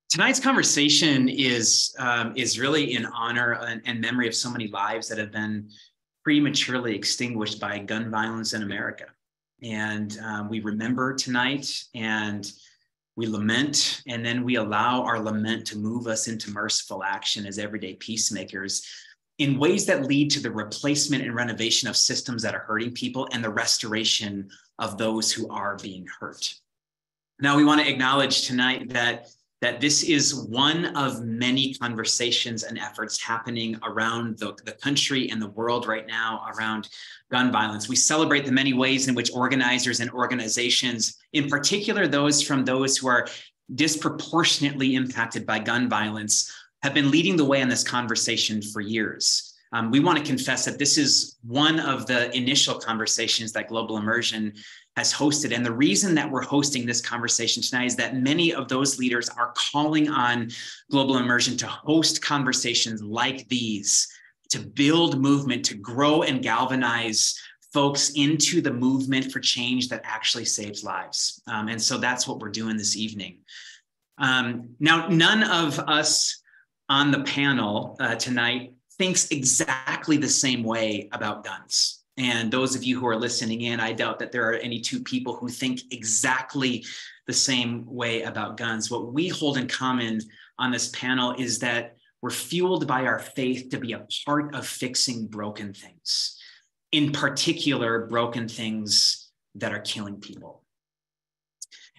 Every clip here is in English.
Tonight's conversation is really in honor and memory of so many lives that have been prematurely extinguished by gun violence in America. And we remember tonight, and we lament, and then we allow our lament to move us into merciful action as everyday peacemakers in ways that lead to the replacement and renovation of systems that are hurting people and the restoration of those who are being hurt. Now, we want to acknowledge tonight that this is one of many conversations and efforts happening around the country and the world right now around gun violence. We celebrate the many ways in which organizers and organizations, in particular those who are disproportionately impacted by gun violence, have been leading the way on this conversation for years. We want to confess that this is one of the initial conversations that Global Immersion has hosted. And the reason that we're hosting this conversation tonight is that many of those leaders are calling on Global Immersion to host conversations like these, to build movement, to grow and galvanize folks into the movement for change that actually saves lives. And so that's what we're doing this evening. Now, none of us on the panel tonight thinks exactly the same way about guns. And those of you who are listening in, I doubt that there are any two people who think exactly the same way about guns. What we hold in common on this panel is that we're fueled by our faith to be a part of fixing broken things, in particular, broken things that are killing people.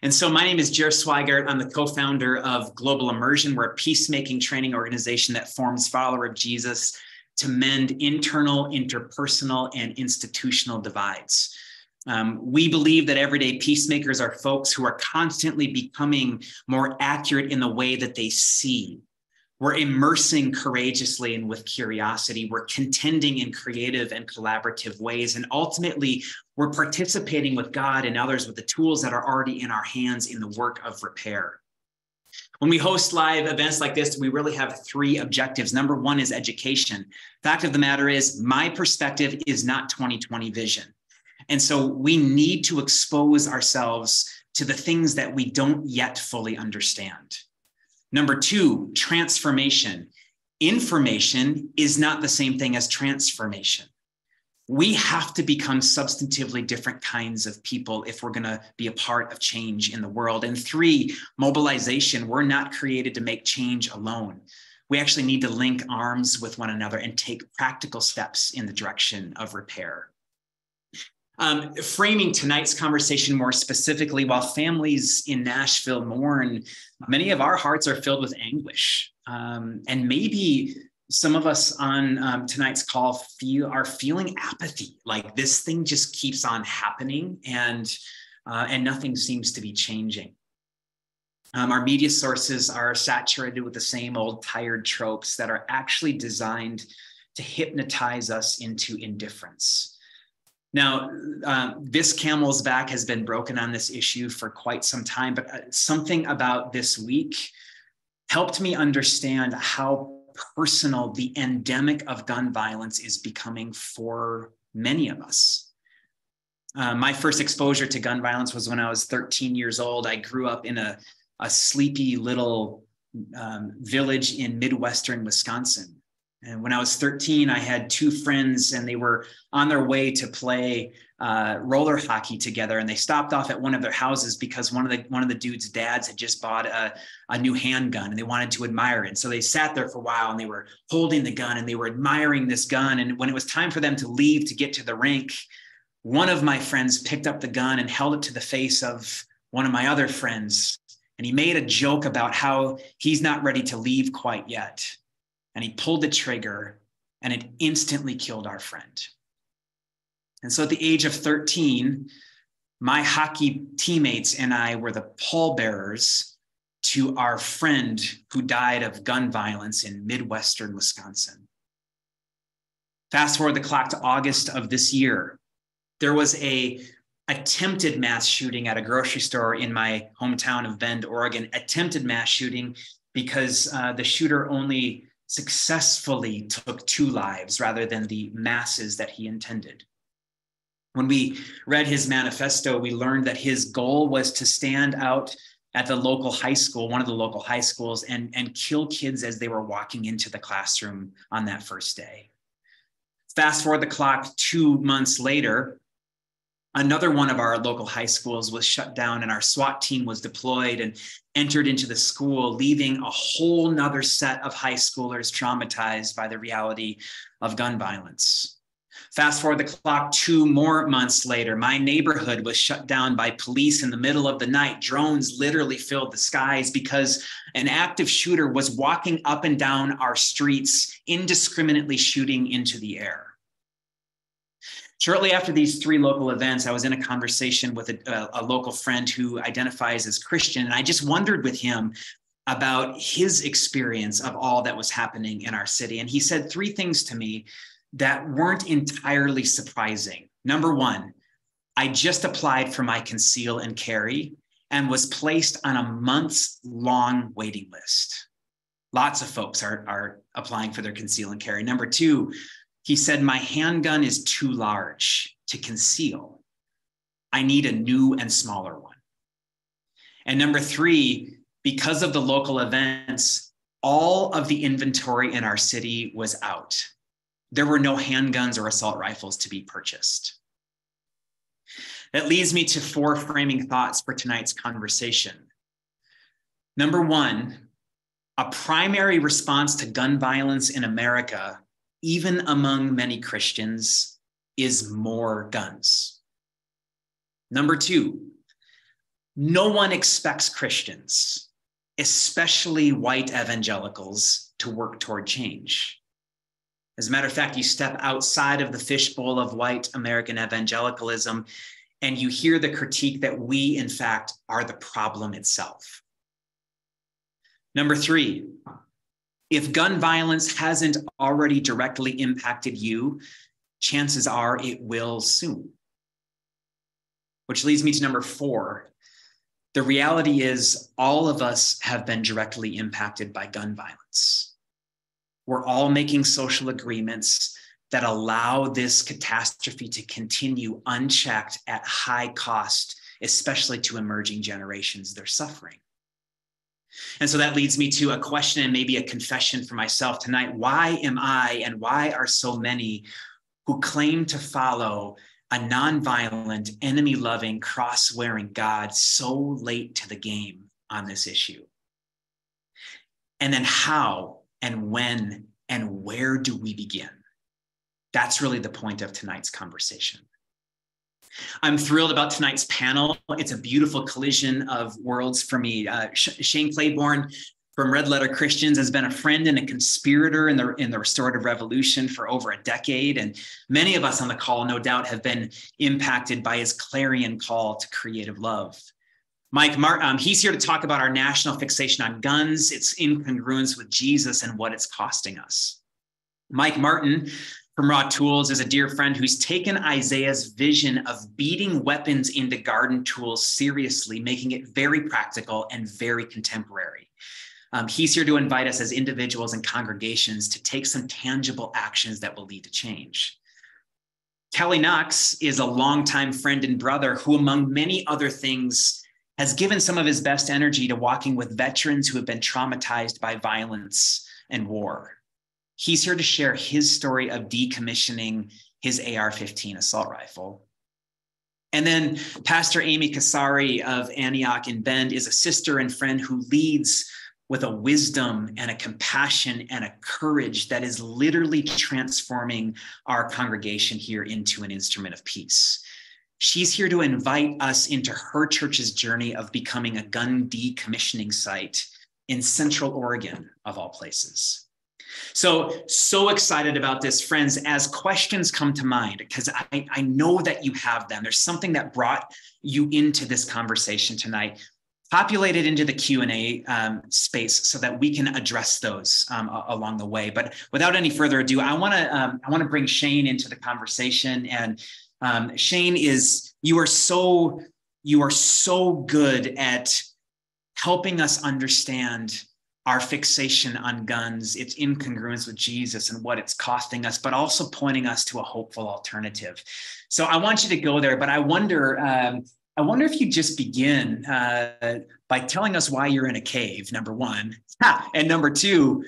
And so my name is Jer Swigart. I'm the co-founder of Global Immersion. We're a peacemaking training organization that forms followers of Jesus to mend internal, interpersonal, and institutional divides. We believe that everyday peacemakers are folks who are constantly becoming more accurate in the way that they see. We're immersing courageously and with curiosity. We're contending in creative and collaborative ways. And ultimately, we're participating with God and others with the tools that are already in our hands in the work of repair. When we host live events like this, we really have three objectives. Number one is education. Fact of the matter is, my perspective is not 2020 vision. And so we need to expose ourselves to the things that we don't yet fully understand. Number two, transformation. Information is not the same thing as transformation. We have to become substantively different kinds of people if we're going to be a part of change in the world. And three, mobilization. We're not created to make change alone. We actually need to link arms with one another and take practical steps in the direction of repair. Framing tonight's conversation more specifically, while families in Nashville mourn, many of our hearts are filled with anguish. And maybe some of us on tonight's call are feeling apathy, like this thing just keeps on happening and nothing seems to be changing. Our media sources are saturated with the same old tired tropes that are actually designed to hypnotize us into indifference. Now, this camel's back has been broken on this issue for quite some time, but something about this week helped me understand how personal the endemic of gun violence is becoming for many of us. My first exposure to gun violence was when I was 13 years old. I grew up in a sleepy little village in Midwestern Wisconsin. And when I was 13, I had two friends and they were on their way to play roller hockey together. And they stopped off at one of their houses because one of the dude's dads had just bought a new handgun and they wanted to admire it. And so they sat there for a while and they were holding the gun and they were admiring this gun. And when it was time for them to leave to get to the rink, one of my friends picked up the gun and held it to the face of one of my other friends. And he made a joke about how he's not ready to leave quite yet. And he pulled the trigger and it instantly killed our friend. And so at the age of 13, my hockey teammates and I were the pallbearers to our friend who died of gun violence in Midwestern Wisconsin. Fast forward the clock to August of this year. There was a attempted mass shooting at a grocery store in my hometown of Bend, Oregon. Attempted mass shooting because the shooter only successfully took 2 lives rather than the masses that he intended. When we read his manifesto, we learned that his goal was to stand out at the local high school, one of the local high schools, and kill kids as they were walking into the classroom on that first day. Fast forward the clock 2 months later, another one of our local high schools was shut down and our SWAT team was deployed and entered into the school, leaving a whole nother set of high schoolers traumatized by the reality of gun violence. Fast forward the clock 2 more months later, my neighborhood was shut down by police in the middle of the night. Drones literally filled the skies because an active shooter was walking up and down our streets, indiscriminately shooting into the air. Shortly after these 3 local events, I was in a conversation with a local friend who identifies as Christian, and I just wondered with him about his experience of all that was happening in our city. And he said 3 things to me that weren't entirely surprising. Number 1, I just applied for my conceal and carry and was placed on a months-long waiting list. Lots of folks are applying for their conceal and carry. Number 2, he said, my handgun is too large to conceal. I need a new and smaller one. And number 3, because of the local events, all of the inventory in our city was out. There were no handguns or assault rifles to be purchased. That leads me to 4 framing thoughts for tonight's conversation. Number 1, a primary response to gun violence in America, even among many Christians, is more guns. Number 2, no one expects Christians, especially white evangelicals, to work toward change. As a matter of fact, you step outside of the fishbowl of white American evangelicalism, and you hear the critique that we, in fact, are the problem itself. Number 3, if gun violence hasn't already directly impacted you, chances are it will soon. Which leads me to number 4. The reality is all of us have been directly impacted by gun violence. We're all making social agreements that allow this catastrophe to continue unchecked at high cost, especially to emerging generations. They're suffering. And so that leads me to a question and maybe a confession for myself tonight. Why am I and why are so many who claim to follow a nonviolent, enemy-loving, cross-wearing God so late to the game on this issue? And then how and when and where do we begin? That's really the point of tonight's conversation. I'm thrilled about tonight's panel. It's a beautiful collision of worlds for me. Shane Claiborne from Red Letter Christians has been a friend and a conspirator in the restorative revolution for over a decade. And many of us on the call, no doubt, have been impacted by his clarion call to creative love. Mike Martin, he's here to talk about our national fixation on guns, its incongruence with Jesus, and what it's costing us. Mike Martin from RAWtools is a dear friend who's taken Isaiah's vision of beating weapons into garden tools seriously, making it very practical and very contemporary. He's here to invite us as individuals and congregations to take some tangible actions that will lead to change. Kelly Knox is a longtime friend and brother who, among many other things, has given some of his best energy to walking with veterans who have been traumatized by violence and war. He's here to share his story of decommissioning his AR-15 assault rifle. And then Pastor Amy Kasari of Antioch in Bend is a sister and friend who leads with a wisdom and a compassion and a courage that is literally transforming our congregation here into an instrument of peace. She's here to invite us into her church's journey of becoming a gun decommissioning site in Central Oregon, of all places. So excited about this, friends. As questions come to mind, because I know that you have them, there's something that brought you into this conversation tonight. Populate it into the Q&A space so that we can address those along the way. But without any further ado, I want to bring Shane into the conversation. And Shane, you are so good at helping us understand our fixation on guns, its incongruence with Jesus and what it's costing us, but also pointing us to a hopeful alternative. So I want you to go there, but I wonder if you just begin by telling us why you're in a cave, number one. And number two,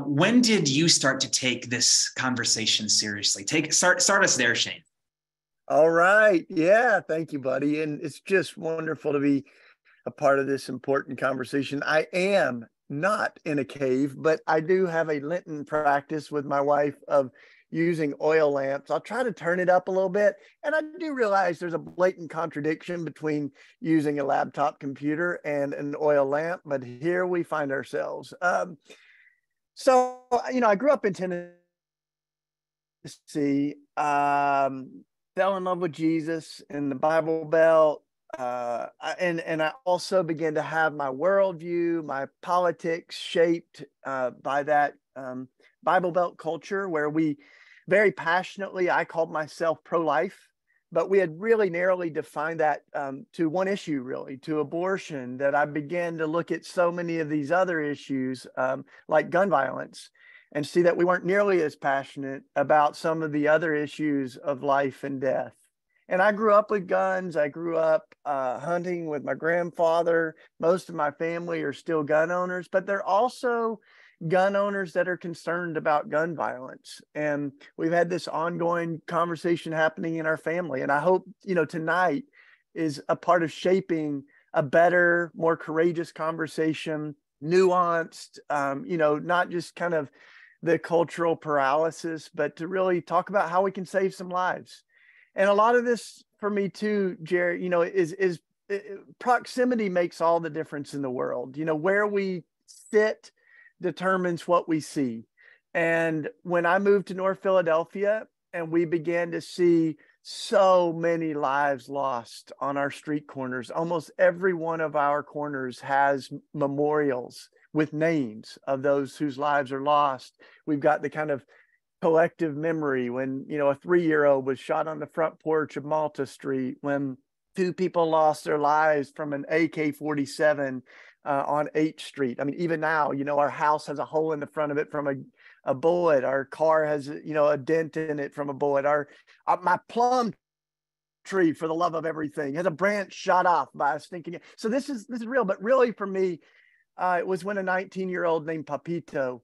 when did you start to take this conversation seriously? Start us there, Shane. All right. Yeah. Thank you, buddy. And it's just wonderful to be a part of this important conversation. I am not in a cave, but I do have a Lenten practice with my wife of using oil lamps. I'll try to turn it up a little bit. And I do realize there's a blatant contradiction between using a laptop computer and an oil lamp, but here we find ourselves. So, I grew up in Tennessee, fell in love with Jesus in the Bible Belt. And I also began to have my worldview, my politics shaped by that Bible Belt culture where we very passionately, I called myself pro-life, but we had really narrowly defined that to one issue, really, to abortion, that I began to look at so many of these other issues like gun violence and see that we weren't nearly as passionate about some of the other issues of life and death. And I grew up with guns. I grew up hunting with my grandfather. Most of my family are still gun owners, but they're also gun owners that are concerned about gun violence. And we've had this ongoing conversation happening in our family. And I hope, tonight is a part of shaping a better, more courageous conversation, nuanced, not just kind of the cultural paralysis, but to really talk about how we can save some lives. And a lot of this for me too, Jer, is proximity makes all the difference in the world. Where we sit determines what we see. And when I moved to North Philadelphia and we began to see so many lives lost on our street corners, almost every one of our corners has memorials with names of those whose lives are lost. We've got the kind of collective memory when, a 3-year-old was shot on the front porch of Malta Street, when 2 people lost their lives from an AK-47 on H Street. I mean, even now, our house has a hole in the front of it from a bullet. Our car has, a dent in it from a bullet. My plum tree, for the love of everything, has a branch shot off by a stinking. So this is real, but really for me, it was when a 19-year-old named Papito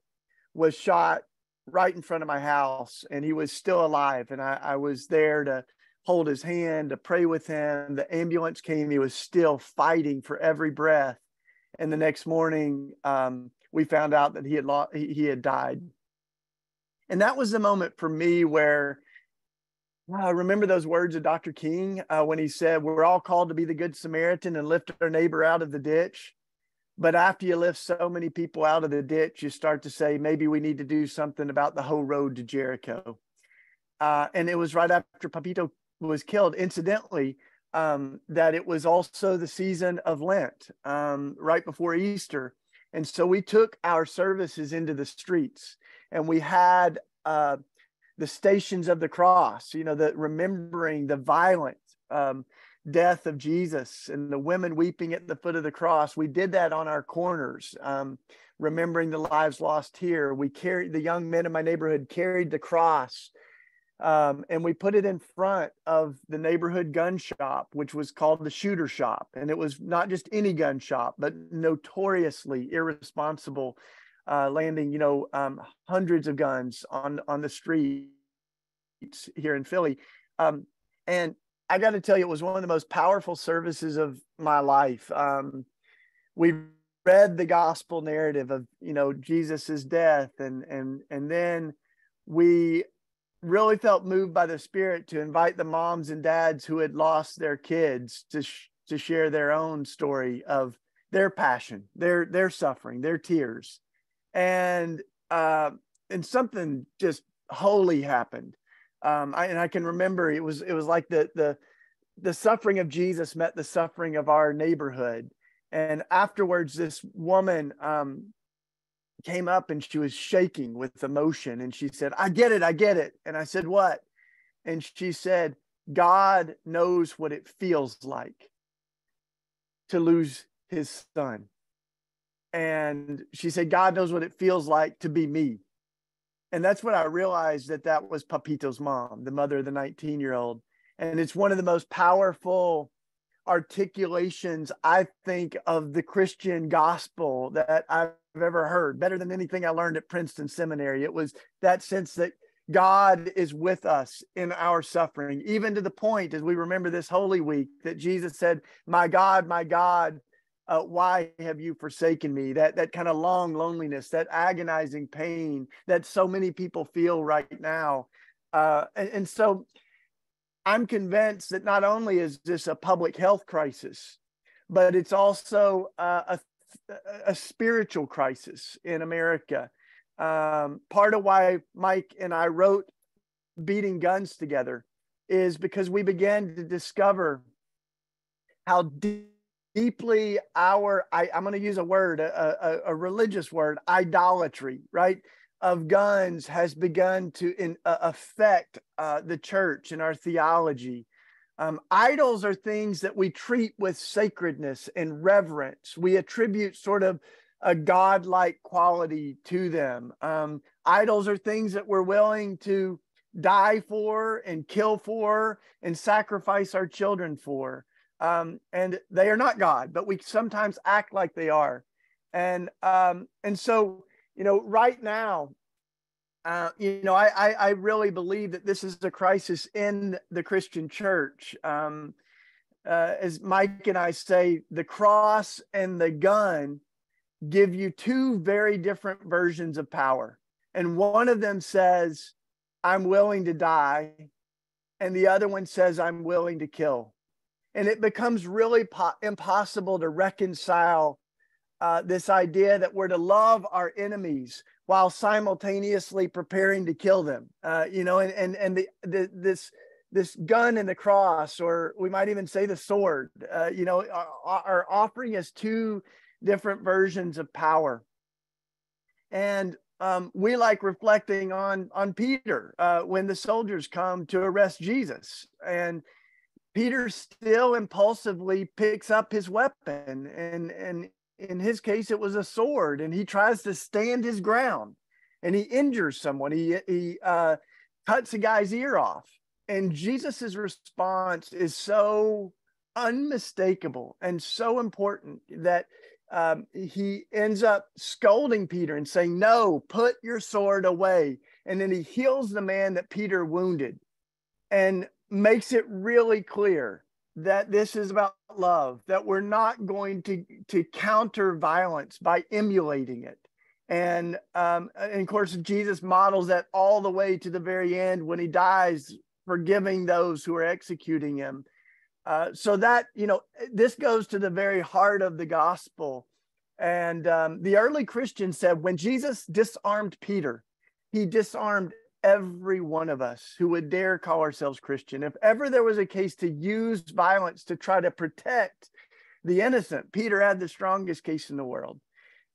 was shot right in front of my house, and he was still alive. And I was there to hold his hand, to pray with him. The ambulance came. He was still fighting for every breath. And the next morning, we found out that he had died. And that was the moment for me where I remember those words of Dr. King when he said, we're all called to be the Good Samaritan and lift our neighbor out of the ditch. But after you lift so many people out of the ditch, you start to say, maybe we need to do something about the whole road to Jericho. And it was right after Papito was killed, incidentally, that it was also the season of Lent, right before Easter. And so we took our services into the streets, and we had the Stations of the Cross, remembering the violent death of Jesus and the women weeping at the foot of the cross. We did that on our corners, remembering the lives lost here. The young men in my neighborhood carried the cross, and we put it in front of the neighborhood gun shop, which was called the Shooter Shop. And it was not just any gun shop, but notoriously irresponsible, landing, hundreds of guns on the streets here in Philly. And I got to tell you, it was one of the most powerful services of my life. We read the gospel narrative of, Jesus's death. And then we really felt moved by the Spirit to invite the moms and dads who had lost their kids to share their own story of their passion, their suffering, their tears. And something just holy happened. I can remember it was like the suffering of Jesus met the suffering of our neighborhood. And afterwards, this woman came up and she was shaking with emotion. And she said, I get it. And I said, what? And she said, God knows what it feels like to lose his son. And she said, God knows what it feels like to be me. And that's when I realized that was Papito's mom, the mother of the 19-year-old. And it's one of the most powerful articulations, I think, of the Christian gospel that I've ever heard, better than anything I learned at Princeton Seminary. It was that sense that God is with us in our suffering, even to the point, as we remember this Holy Week, that Jesus said, my God, why have you forsaken me? That kind of long loneliness, that agonizing pain that so many people feel right now. And so I'm convinced that not only is this a public health crisis, but it's also a spiritual crisis in America. Part of why Mike and I wrote Beating Guns together is because we began to discover how deeply I'm going to use a word, a religious word, idolatry, right, of guns has begun to affect the church and our theology. Idols are things that we treat with sacredness and reverence. We attribute sort of a godlike quality to them. Idols are things that we're willing to die for and kill for and sacrifice our children for. And they are not God, but we sometimes act like they are. And so, right now, I really believe that this is a crisis in the Christian church. As Mike and I say, the cross and the gun give you two very different versions of power. And one of them says, I'm willing to die. And the other one says, I'm willing to kill. And it becomes really impossible to reconcile this idea that we're to love our enemies while simultaneously preparing to kill them. This gun and the cross, or we might even say the sword, are offering us two different versions of power. And we like reflecting on Peter when the soldiers come to arrest Jesus, and Peter still impulsively picks up his weapon, and in his case it was a sword, and he tries to stand his ground, and he injures someone. He cuts a guy's ear off, and Jesus's response is so unmistakable and so important that he ends up scolding Peter and saying, no, put your sword away. And then he heals the man that Peter wounded and makes it really clear that this is about love, that we're not going to counter violence by emulating it. And of course, Jesus models that all the way to the very end when he dies, forgiving those who are executing him. So that, this goes to the very heart of the gospel. And the early Christians said when Jesus disarmed Peter, he disarmed every one of us who would dare call ourselves Christian. If ever there was a case to use violence to try to protect the innocent, Peter had the strongest case in the world.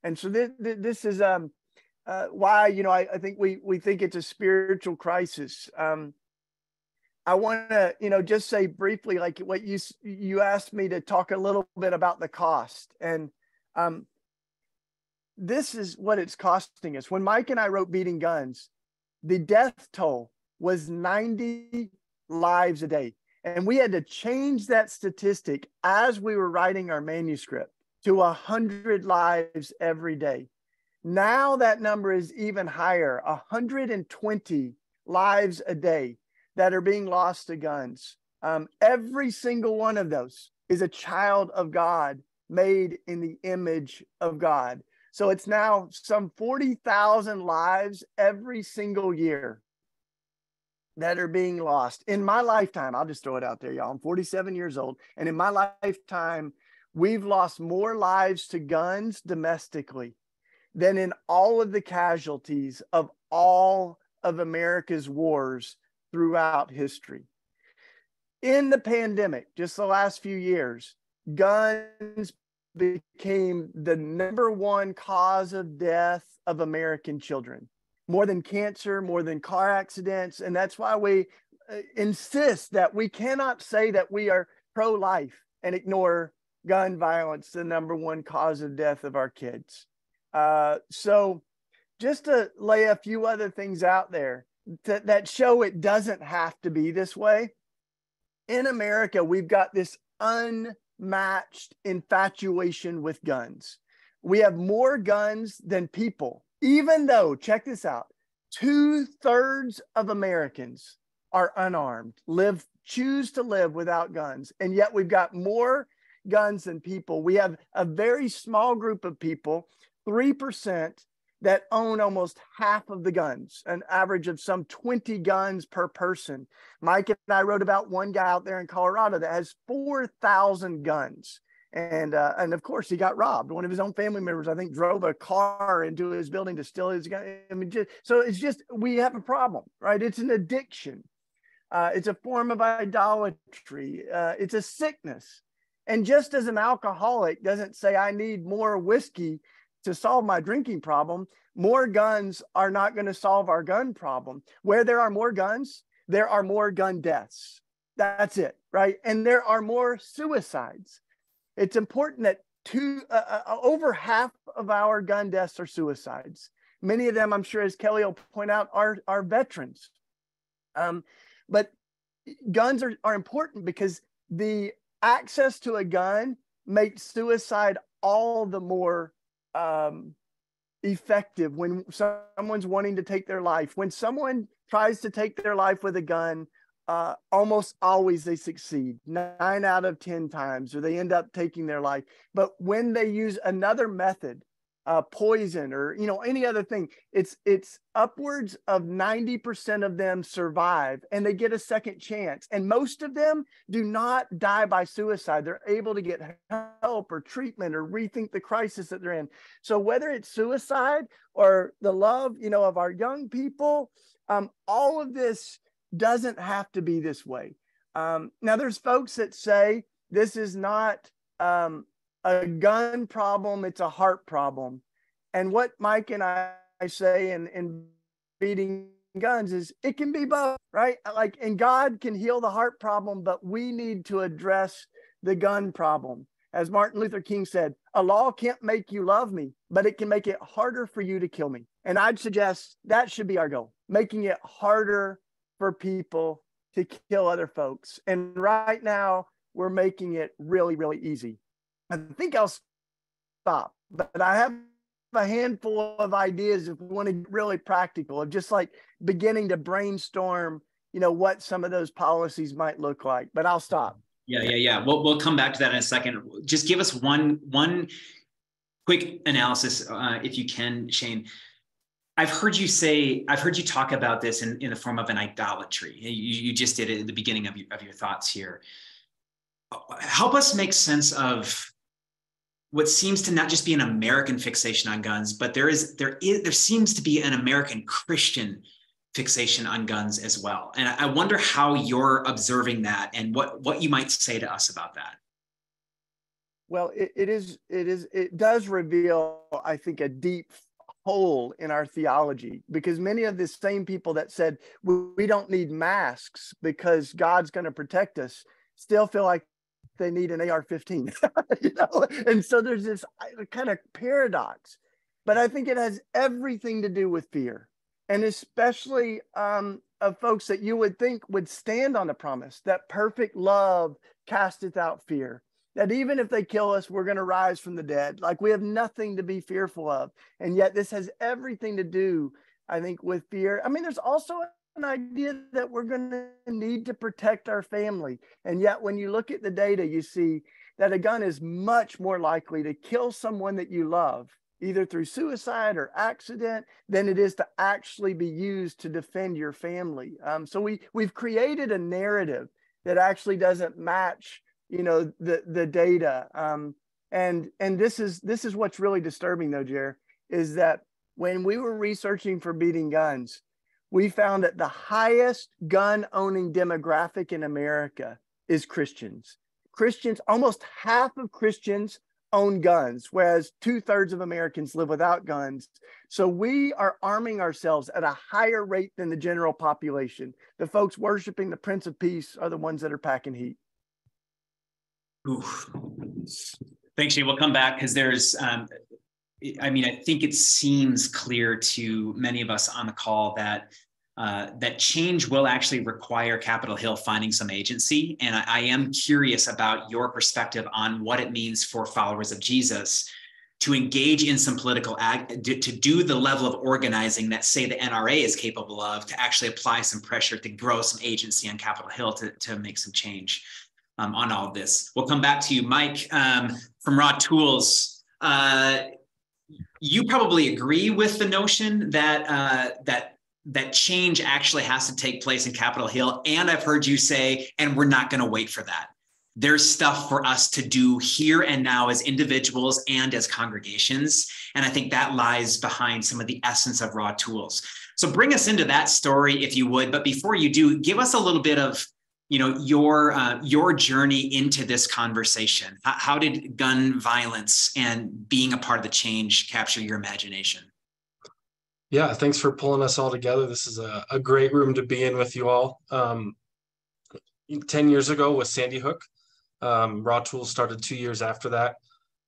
And so this is why, I think we think it's a spiritual crisis. I want to, just say briefly, like what you asked me to talk a little bit about the cost. And this is what it's costing us. When Mike and I wrote Beating Guns, the death toll was 90 lives a day. And we had to change that statistic as we were writing our manuscript to 100 lives every day. Now that number is even higher, 120 lives a day that are being lost to guns. Every single one of those is a child of God made in the image of God. So it's now some 40,000 lives every single year that are being lost. In my lifetime, I'll just throw it out there, y'all. I'm 47 years old. And in my lifetime, we've lost more lives to guns domestically than in all of the casualties of all of America's wars throughout history. In the pandemic, just the last few years, guns became the #1 cause of death of American children, more than cancer, more than car accidents. And that's why we insist that we cannot say that we are pro-life and ignore gun violence, the #1 cause of death of our kids. So just to lay a few other things out there that show it doesn't have to be this way. In America, we've got this unmatched infatuation with guns. We have more guns than people, even though, check this out, 2/3 of Americans are unarmed, choose to live without guns. And yet we've got more guns than people. We have a very small group of people, 3%, that own almost half of the guns, an average of some 20 guns per person. Mike and I wrote about one guy out there in Colorado that has 4,000 guns. And of course, he got robbed. One of his own family members, I think, drove a car into his building to steal his gun. I mean, so it's just, we have a problem, right? It's an addiction. It's a form of idolatry. It's a sickness. And just as an alcoholic doesn't say, I need more whiskey to solve my drinking problem, more guns are not going to solve our gun problem. Where there are more guns, there are more gun deaths. That's it, right? And there are more suicides. It's important that over half of our gun deaths are suicides. Many of them, I'm sure, as Kelly will point out, are veterans. But guns are important because the access to a gun makes suicide all the more effective when someone's wanting to take their life. When someone tries to take their life with a gun, almost always they succeed 9 out of 10 times, or they end up taking their life. But when they use another method, poison or any other thing, it's upwards of 90% of them survive and they get a second chance. And most of them do not die by suicide. They're able to get help or treatment or rethink the crisis that they're in. So whether it's suicide or the love of our young people, all of this doesn't have to be this way. Now there's folks that say this is not a gun problem, it's a heart problem. And what Mike and I say in beating guns is it can be both, right? And God can heal the heart problem, but we need to address the gun problem. As Martin Luther King said, a law can't make you love me, but it can make it harder for you to kill me. And I'd suggest that should be our goal, making it harder for people to kill other folks. And right now we're making it really, really easy. I think I'll stop, but I have a handful of ideas if we want to get really practical, of just like beginning to brainstorm, what some of those policies might look like. But I'll stop. Yeah. We'll come back to that in a second. Just give us one quick analysis, if you can, Shane. I've heard you talk about this in the form of an idolatry. You just did it at the beginning of your thoughts here. Help us make sense of what seems to not just be an American fixation on guns, but there seems to be an American Christian fixation on guns as well. And I wonder how you're observing that and what you might say to us about that. Well, it does reveal, I think, a deep hole in our theology, because many of the same people that said we don't need masks because God's going to protect us still feel like they need an AR-15, and so there's this kind of paradox. But I think it has everything to do with fear, and especially of folks that you would think would stand on the promise that perfect love casteth out fear, that even if they kill us, we're going to rise from the dead. Like, we have nothing to be fearful of. And yet this has everything to do, I think, with fear. I mean, there's also an idea that we're going to need to protect our family. And yet when you look at the data, you see that a gun is much more likely to kill someone that you love, either through suicide or accident, than it is to actually be used to defend your family. So we've created a narrative that actually doesn't match the data. And this is what's really disturbing, though, Jer, is that when we were researching for beating guns, we found that the highest gun owning demographic in America is Christians. Almost half of Christians own guns, whereas 2/3 of Americans live without guns. So we are arming ourselves at a higher rate than the general population. The folks worshiping the Prince of Peace are the ones that are packing heat. Oof. Thanks, Shane. We'll come back because there's, I think it seems clear to many of us on the call that that change will actually require Capitol Hill finding some agency. And I am curious about your perspective on what it means for followers of Jesus to engage in some political act, to do the level of organizing that, say, the NRA is capable of, to actually apply some pressure to grow some agency on Capitol Hill to make some change on all of this. We'll come back to you, Mike, from RAWtools. You probably agree with the notion that that change actually has to take place in Capitol Hill. And I've heard you say, and we're not going to wait for that. There's stuff for us to do here and now as individuals and as congregations. And I think that lies behind some of the essence of RAWtools. So bring us into that story, if you would. But before you do, give us a little bit of, your journey into this conversation. How did gun violence and being a part of the change capture your imagination? Yeah, thanks for pulling us all together. This is a great room to be in with you all. 10 years ago with Sandy Hook. RAWtools started 2 years after that.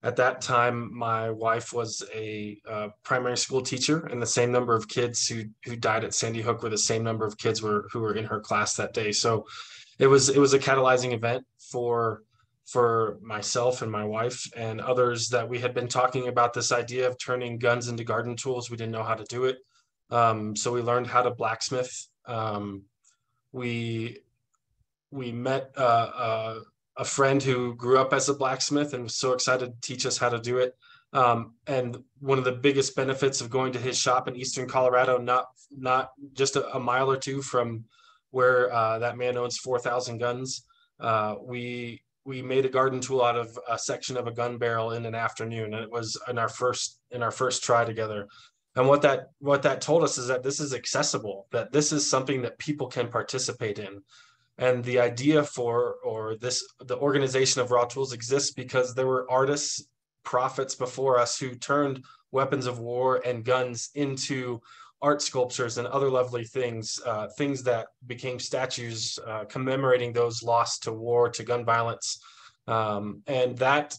At that time, my wife was a primary school teacher, and the same number of kids who died at Sandy Hook were the same number of kids who were in her class that day. So it was a catalyzing event for myself and my wife and others that we had been talking about this idea of turning guns into garden tools. We didn't know how to do it. So we learned how to blacksmith. We met a friend who grew up as a blacksmith and was so excited to teach us how to do it. And one of the biggest benefits of going to his shop in Eastern Colorado, not just a mile or two from where that man owns 4,000 guns, we made a garden tool out of a section of a gun barrel in an afternoon, and it was in our first try together. And what that told us is that this is accessible, that this is something that people can participate in. And the idea the organization of RAWtools exists because there were artists, prophets before us who turned weapons of war and guns into art sculptures and other lovely things, things that became statues commemorating those lost to war, to gun violence. And that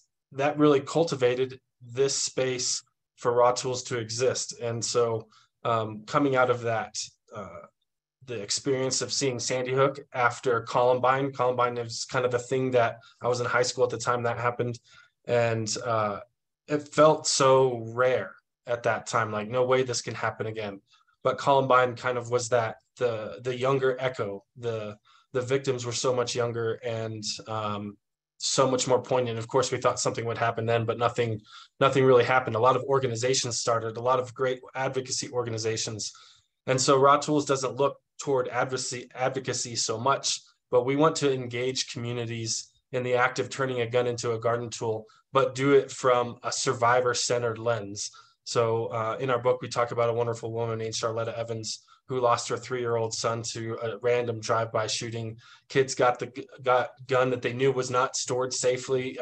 really cultivated this space for RAWtools to exist. And so coming out of that, the experience of seeing Sandy Hook after Columbine is kind of the thing that I was in high school at the time that happened. And it felt so rare at that time, like no way this can happen again. But Columbine kind of was that, the younger echo. The victims were so much younger and so much more poignant. Of course, we thought something would happen then, but nothing really happened. A lot of organizations started, a lot of great advocacy organizations. And so RAWtools doesn't look toward advocacy so much, but we want to engage communities in the act of turning a gun into a garden tool, but do it from a survivor-centered lens. So in our book, we talk about a wonderful woman named Charlotta Evans who lost her 3-year-old son to a random drive-by shooting. Kids got gun that they knew was not stored safely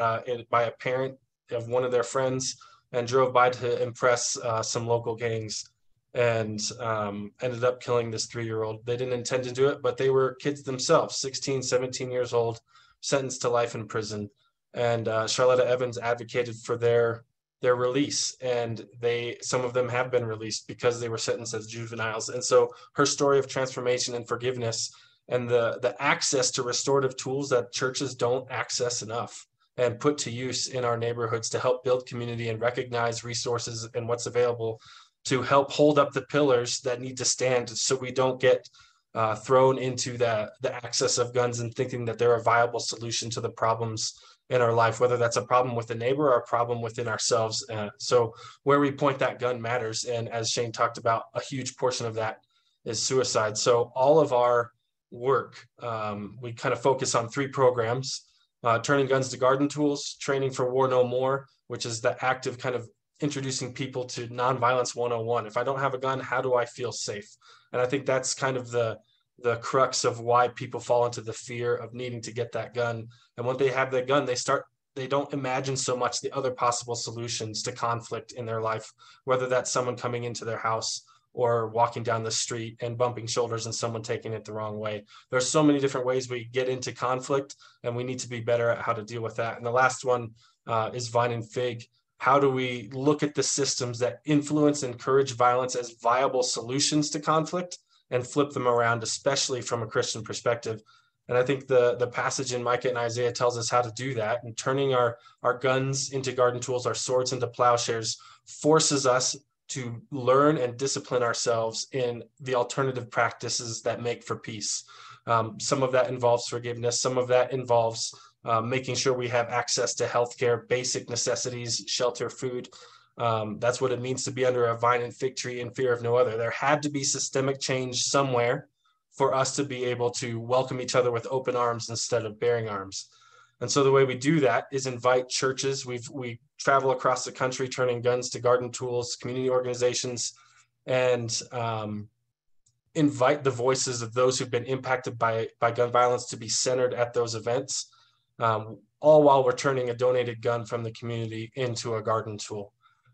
by a parent of one of their friends and drove by to impress some local gangs, and ended up killing this 3-year-old. They didn't intend to do it, but they were kids themselves, 16, 17 years old, sentenced to life in prison. And Charlotta Evans advocated for their release, and some of them have been released because they were sentenced as juveniles. And so her story of transformation and forgiveness and the access to restorative tools that churches don't access enough and put to use in our neighborhoods to help build community and recognize resources and what's available to help hold up the pillars that need to stand so we don't get thrown into the access of guns and thinking that they're a viable solution to the problems in our life, whether that's a problem with a neighbor or a problem within ourselves. So where we point that gun matters. And as Shane talked about, a huge portion of that is suicide. So all of our work, we kind of focus on 3 programs: turning guns to garden tools, training for war no more, which is the active kind of introducing people to nonviolence 101. If I don't have a gun, how do I feel safe? And I think that's kind of the crux of why people fall into the fear of needing to get that gun. And when they have that gun, they don't imagine so much the other possible solutions to conflict in their life, whether that's someone coming into their house or walking down the street and bumping shoulders and someone taking it the wrong way. There's so many different ways we get into conflict, and we need to be better at how to deal with that. And the last one is Vine and Fig. How do we look at the systems that influence and encourage violence as viable solutions to conflict and flip them around, especially from a Christian perspective. And I think the passage in Micah and Isaiah tells us how to do that. And turning our guns into garden tools, our swords into plowshares, forces us to learn and discipline ourselves in the alternative practices that make for peace. Some of that involves forgiveness. Some of that involves making sure we have access to healthcare, basic necessities, shelter, food. That's what it means to be under a vine and fig tree in fear of no other. There had to be systemic change somewhere for us to be able to welcome each other with open arms instead of bearing arms. And so the way we do that is invite churches. We travel across the country turning guns to garden tools, community organizations, and invite the voices of those who've been impacted by gun violence to be centered at those events, all while we're turning a donated gun from the community into a garden tool.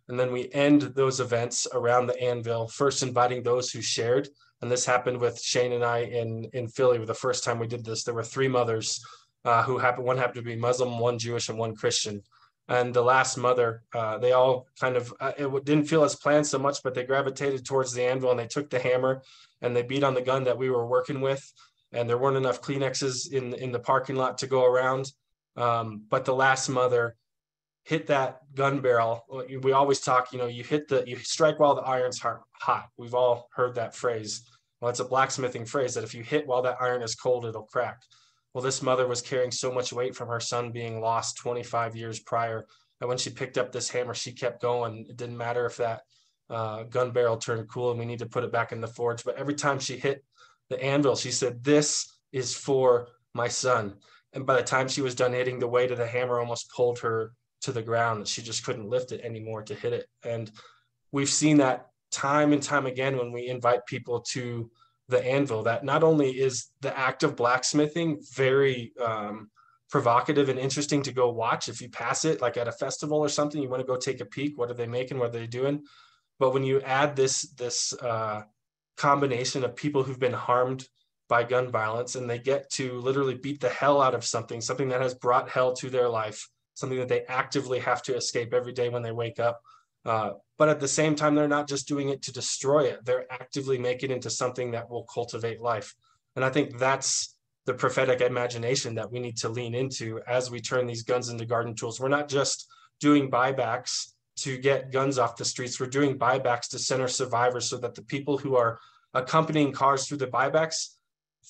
And then we end those events around the anvil, first inviting those who shared. And this happened with Shane and I in Philly. The first time we did this, there were 3 mothers one happened to be Muslim, 1 Jewish, and 1 Christian. And the last mother, they all kind of, it didn't feel as planned so much, but they gravitated towards the anvil and they took the hammer and they beat on the gun that we were working with. And there weren't enough Kleenexes in the parking lot to go around. But the last mother hit that gun barrel. We always talk, you strike while the iron's hot. We've all heard that phrase. Well, it's a blacksmithing phrase that if you hit while that iron is cold, it'll crack. Well, this mother was carrying so much weight from her son being lost 25 years prior. And when she picked up this hammer, she kept going. It didn't matter if that gun barrel turned cool and we need to put it back in the forge. But every time she hit the anvil, she said, "This is for my son." And by the time she was done hitting, the weight of the hammer almost pulled her to the ground. She just couldn't lift it anymore to hit it. And we've seen that time and time again when we invite people to the anvil, that not only is the act of blacksmithing very provocative and interesting to go watch. If you pass it like at a festival or something, you want to go take a peek. What are they making? What are they doing? But when you add this combination of people who've been harmed by gun violence and they get to literally beat the hell out of something that has brought hell to their life, something that they actively have to escape every day when they wake up. But at the same time, they're not just doing it to destroy it. They're actively making it into something that will cultivate life. And I think that's the prophetic imagination that we need to lean into as we turn these guns into garden tools. We're not just doing buybacks to get guns off the streets. We're doing buybacks to center survivors so that the people who are accompanying cars through the buybacks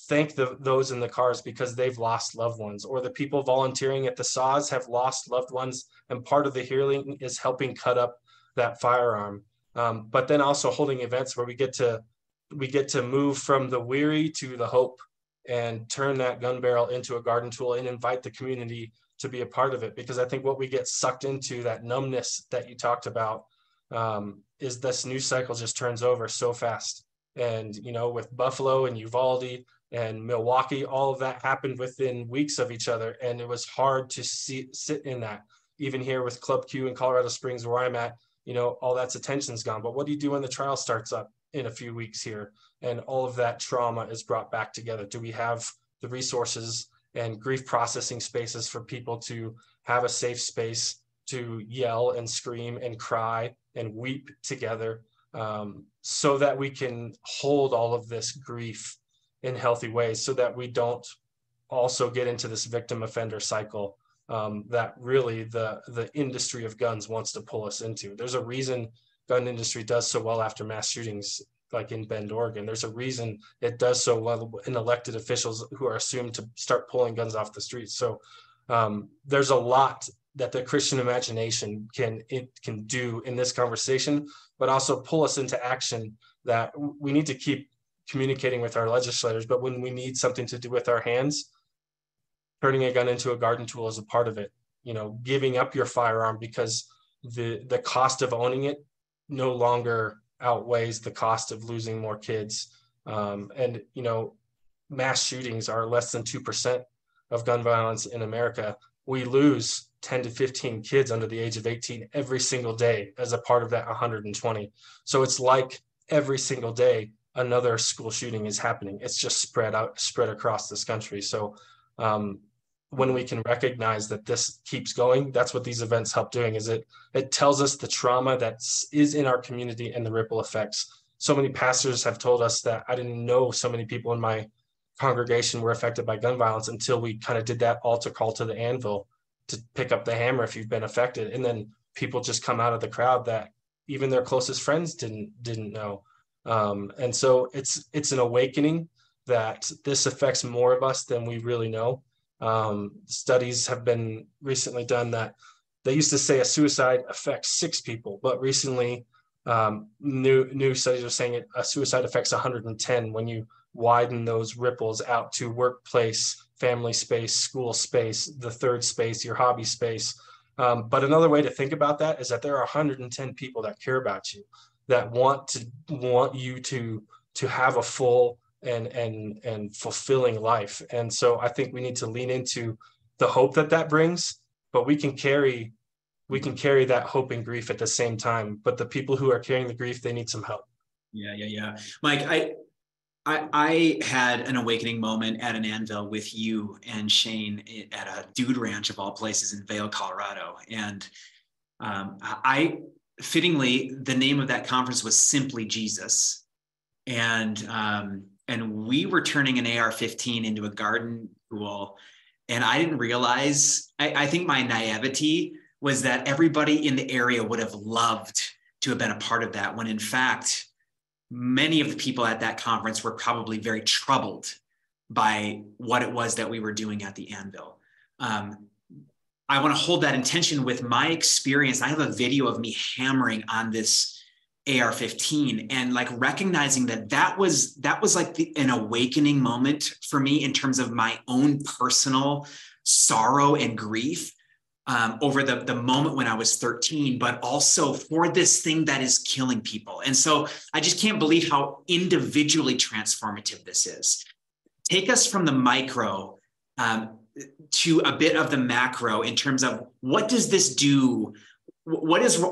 thank those in the cars because they've lost loved ones, or the people volunteering at the saws have lost loved ones. And part of the healing is helping cut up that firearm. But then also holding events where we get to move from the weary to the hope and turn that gun barrel into a garden tool and invite the community to be a part of it. Because I think what we get sucked into, that numbness that you talked about, is this news cycle just turns over so fast. And, with Buffalo and Uvalde and Milwaukee, all of that happened within weeks of each other. And it was hard to sit in that. Even here with Club Q in Colorado Springs, where I'm at, all that's attention's gone. But what do you do when the trial starts up in a few weeks here and all of that trauma is brought back together? Do we have the resources and grief processing spaces for people to have a safe space to yell and scream and cry and weep together, so that we can hold all of this grief in healthy ways, so that we don't also get into this victim offender cycle that really the industry of guns wants to pull us into. There's a reason gun industry does so well after mass shootings, like in Bend, Oregon. There's a reason it does so well in elected officials who are assumed to start pulling guns off the streets. So there's a lot that the Christian imagination can do in this conversation, but also pull us into action that we need to keep communicating with our legislators. But when we need something to do with our hands, turning a gun into a garden tool is a part of it. Giving up your firearm because the cost of owning it no longer outweighs the cost of losing more kids. And mass shootings are less than 2% of gun violence in America. We lose 10 to 15 kids under the age of 18 every single day as a part of that 120. So it's like every single day another school shooting is happening. It's just spread across this country. So when we can recognize that this keeps going, that's what these events help doing, is it tells us the trauma that is in our community and the ripple effects. so many pastors have told us that I didn't know so many people in my congregation were affected by gun violence until we kind of did that altar call to the anvil to pick up the hammer if you've been affected. And then people just come out of the crowd that even their closest friends didn't know. And so it's an awakening that this affects more of us than we really know. Studies have been recently done that they used to say a suicide affects 6 people, but recently new studies are saying a suicide affects 110 when you widen those ripples out to workplace, family space, school space, the third space, your hobby space. But another way to think about that is that there are 110 people that care about you, that want you to have a full and fulfilling life. And so I think we need to lean into the hope that brings, but we can carry that hope and grief at the same time. But the people who are carrying the grief, they need some help. Yeah. Mike, I had an awakening moment at an anvil with you and Shane at a dude ranch of all places in Vail, Colorado. And fittingly, the name of that conference was Simply Jesus. And we were turning an AR-15 into a garden tool. And I didn't realize, I think my naivety was that everybody in the area would have loved to have been a part of that, when in fact, many of the people at that conference were probably very troubled by what it was that we were doing at the anvil. I want to hold that intention with my experience. I have a video of me hammering on this AR-15 and like recognizing that was like an awakening moment for me in terms of my own personal sorrow and grief over the moment when I was 13, but also for this thing that is killing people. And so I just can't believe how individually transformative this is. Take us from the micro to a bit of the macro in terms of what does this do?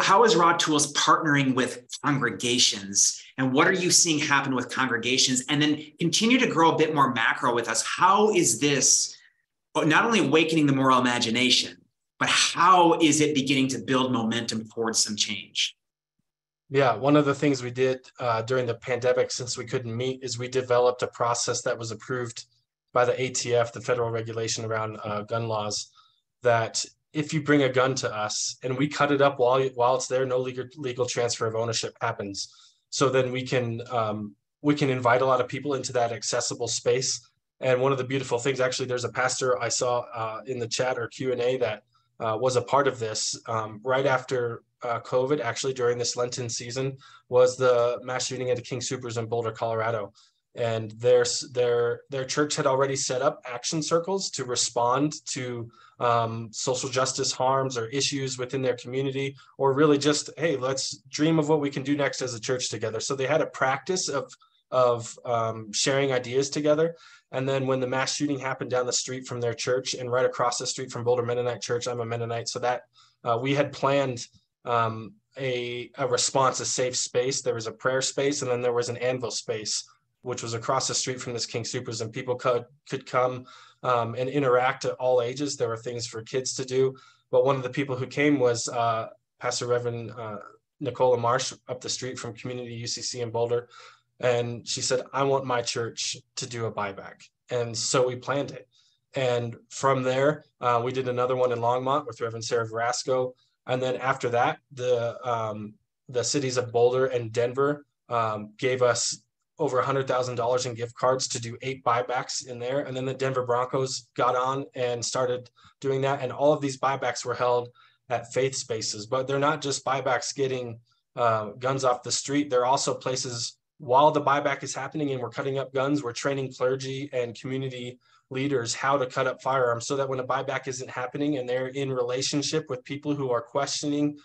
How is RAWtools partnering with congregations, and what are you seeing happen with congregations? And then continue to grow a bit more macro with us. How is this not only awakening the moral imagination, but how is it beginning to build momentum towards some change? Yeah, one of the things we did during the pandemic, since we couldn't meet, is we developed a process that was approved by the ATF, the federal regulation around gun laws, that if you bring a gun to us and we cut it up while it's there, no legal transfer of ownership happens. So then we can invite a lot of people into that accessible space. And one of the beautiful things, actually, there's a pastor I saw in the chat or Q&A that was a part of this right after COVID, actually during this Lenten season, was the mass shooting at the King Soopers in Boulder, Colorado. And their church had already set up action circles to respond to social justice harms or issues within their community, or really just, hey, let's dream of what we can do next as a church together. So they had a practice of sharing ideas together. And then when the mass shooting happened down the street from their church and right across the street from Boulder Mennonite Church, I'm a Mennonite, so that we had planned a response, a safe space. There was a prayer space, and then there was an anvil space, which was across the street from this King Soopers, and people could come and interact at all ages. There were things for kids to do. But one of the people who came was Pastor Reverend Nicola Marsh up the street from Community UCC in Boulder. And she said, I want my church to do a buyback. And so we planned it. And from there, we did another one in Longmont with Reverend Sarah Verasco. And then after that, the cities of Boulder and Denver gave us over $100,000 in gift cards to do 8 buybacks in there. And then the Denver Broncos got on and started doing that. And all of these buybacks were held at faith spaces, but they're not just buybacks getting guns off the street. They're also places while the buyback is happening and we're cutting up guns, we're training clergy and community leaders how to cut up firearms so that when a buyback isn't happening and they're in relationship with people who are questioning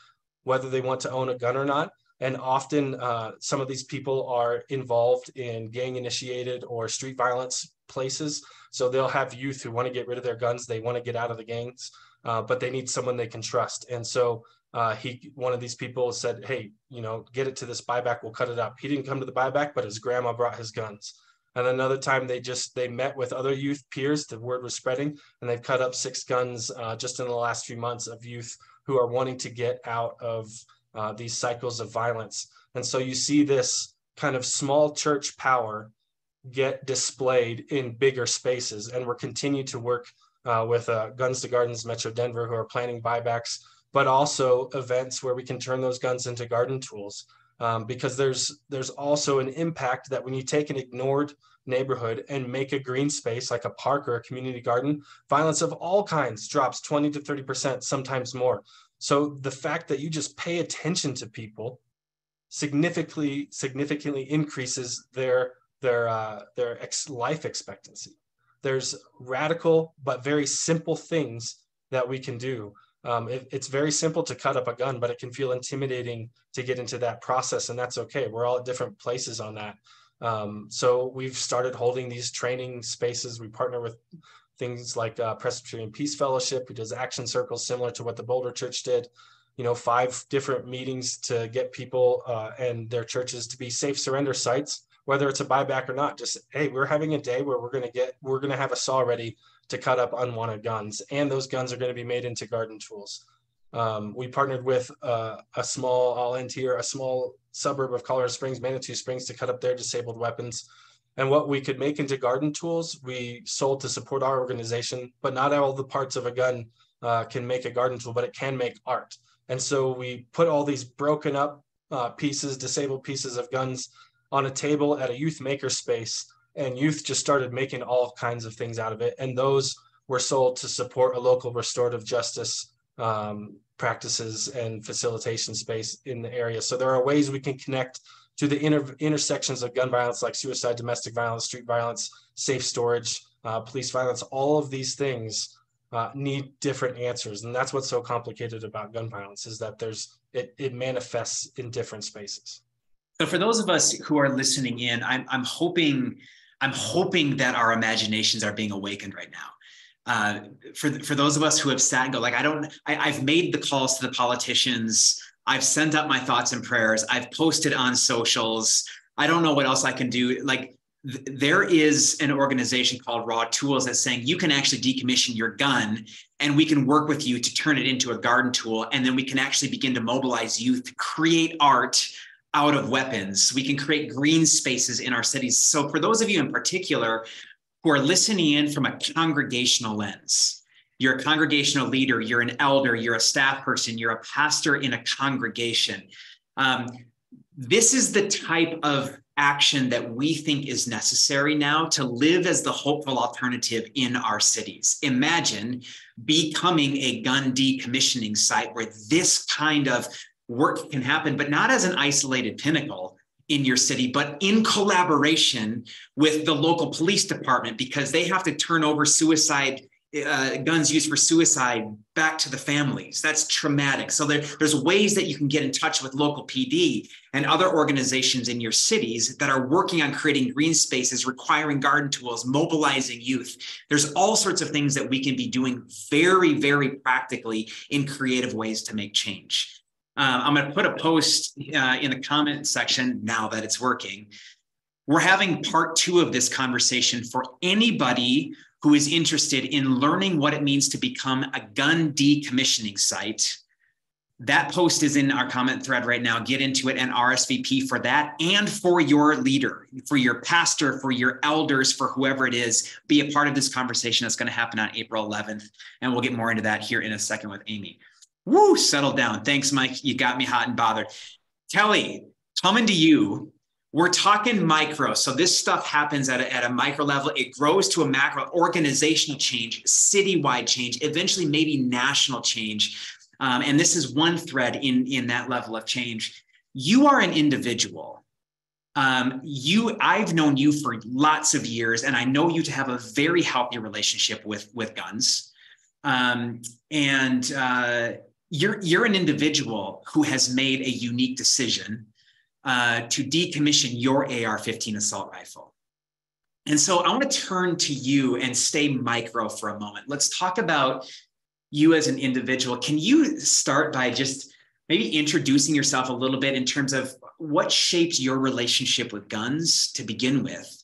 whether they want to own a gun or not. And often some of these people are involved in gang initiated or street violence places. So they'll have youth who want to get rid of their guns. They want to get out of the gangs, but they need someone they can trust. And so one of these people said, hey, get it to this buyback, we'll cut it up. He didn't come to the buyback, but his grandma brought his guns. And another time they met with other youth peers, the word was spreading, and they've cut up 6 guns just in the last few months of youth who are wanting to get out of these cycles of violence. And so you see this kind of small church power get displayed in bigger spaces. And we're continuing to work with Guns to Gardens Metro Denver, who are planning buybacks, but also events where we can turn those guns into garden tools. Because there's also an impact that when you take an ignored neighborhood and make a green space like a park or a community garden, violence of all kinds drops 20 to 30%, sometimes more. So the fact that you just pay attention to people significantly increases their life expectancy. There's radical but very simple things that we can do. It's very simple to cut up a gun, but it can feel intimidating to get into that process, and that's okay. We're all at different places on that. So we've started holding these training spaces. We partner with things like Presbyterian Peace Fellowship, who does action circles similar to what the Boulder Church did. 5 different meetings to get people and their churches to be safe surrender sites, whether it's a buyback or not. Just, hey, we're having a day where we're going to have a saw ready to cut up unwanted guns, and those guns are going to be made into garden tools. We partnered with a small suburb of Colorado Springs, Manitou Springs, to cut up their disabled weapons. And what we could make into garden tools, we sold to support our organization, but not all the parts of a gun can make a garden tool, but it can make art. And so we put all these broken up disabled pieces of guns on a table at a youth maker space, and youth just started making all kinds of things out of it. And those were sold to support a local restorative justice practices and facilitation space in the area. So there are ways we can connect to the intersections of gun violence, like suicide, domestic violence, street violence, safe storage, police violence. All of these things need different answers. And that's what's so complicated about gun violence, is that it manifests in different spaces. So for those of us who are listening in, I'm hoping that our imaginations are being awakened right now. For those of us who have sat and go, like, I've made the calls to the politicians. I've sent up my thoughts and prayers. I've posted on socials. I don't know what else I can do. Like, there is an organization called RAWtools that's saying you can actually decommission your gun, and we can work with you to turn it into a garden tool. And then we can actually begin to mobilize youth to create art out of weapons. We can create green spaces in our cities. So for those of you in particular who are listening in from a congregational lens, you're a congregational leader, you're an elder, you're a staff person, you're a pastor in a congregation. This is the type of action that we think is necessary now to live as the hopeful alternative in our cities. Imagine becoming a gun decommissioning site where this kind of work can happen, but not as an isolated pinnacle in your city, but in collaboration with the local police department, because they have to turn over guns used for suicide back to the families. That's traumatic. So there's ways that you can get in touch with local PD and other organizations in your cities that are working on creating green spaces, requiring garden tools, mobilizing youth. There's all sorts of things that we can be doing very, very practically in creative ways to make change. I'm going to put a post in the comment section now that it's working. We're having part 2 of this conversation for anybody who is interested in learning what it means to become a gun decommissioning site. That post is in our comment thread right now. Get into it and RSVP for that, and for your leader, for your pastor, for your elders, for whoever it is. Be a part of this conversation that's going to happen on April 11th. And we'll get more into that here in a second with Amy. Woo, settle down. Thanks, Mike. You got me hot and bothered. Kelly, coming to you. We're talking micro. So this stuff happens at a micro level. It grows to a macro, organizational change, citywide change, eventually maybe national change. And this is one thread in that level of change. You are an individual. I've known you for lots of years, and I know you to have a very healthy relationship with guns. You're an individual who has made a unique decision to decommission your AR-15 assault rifle. And so I want to turn to you and stay micro for a moment. Let's talk about you as an individual. Can you start by just maybe introducing yourself a little bit in terms of what shaped your relationship with guns to begin with?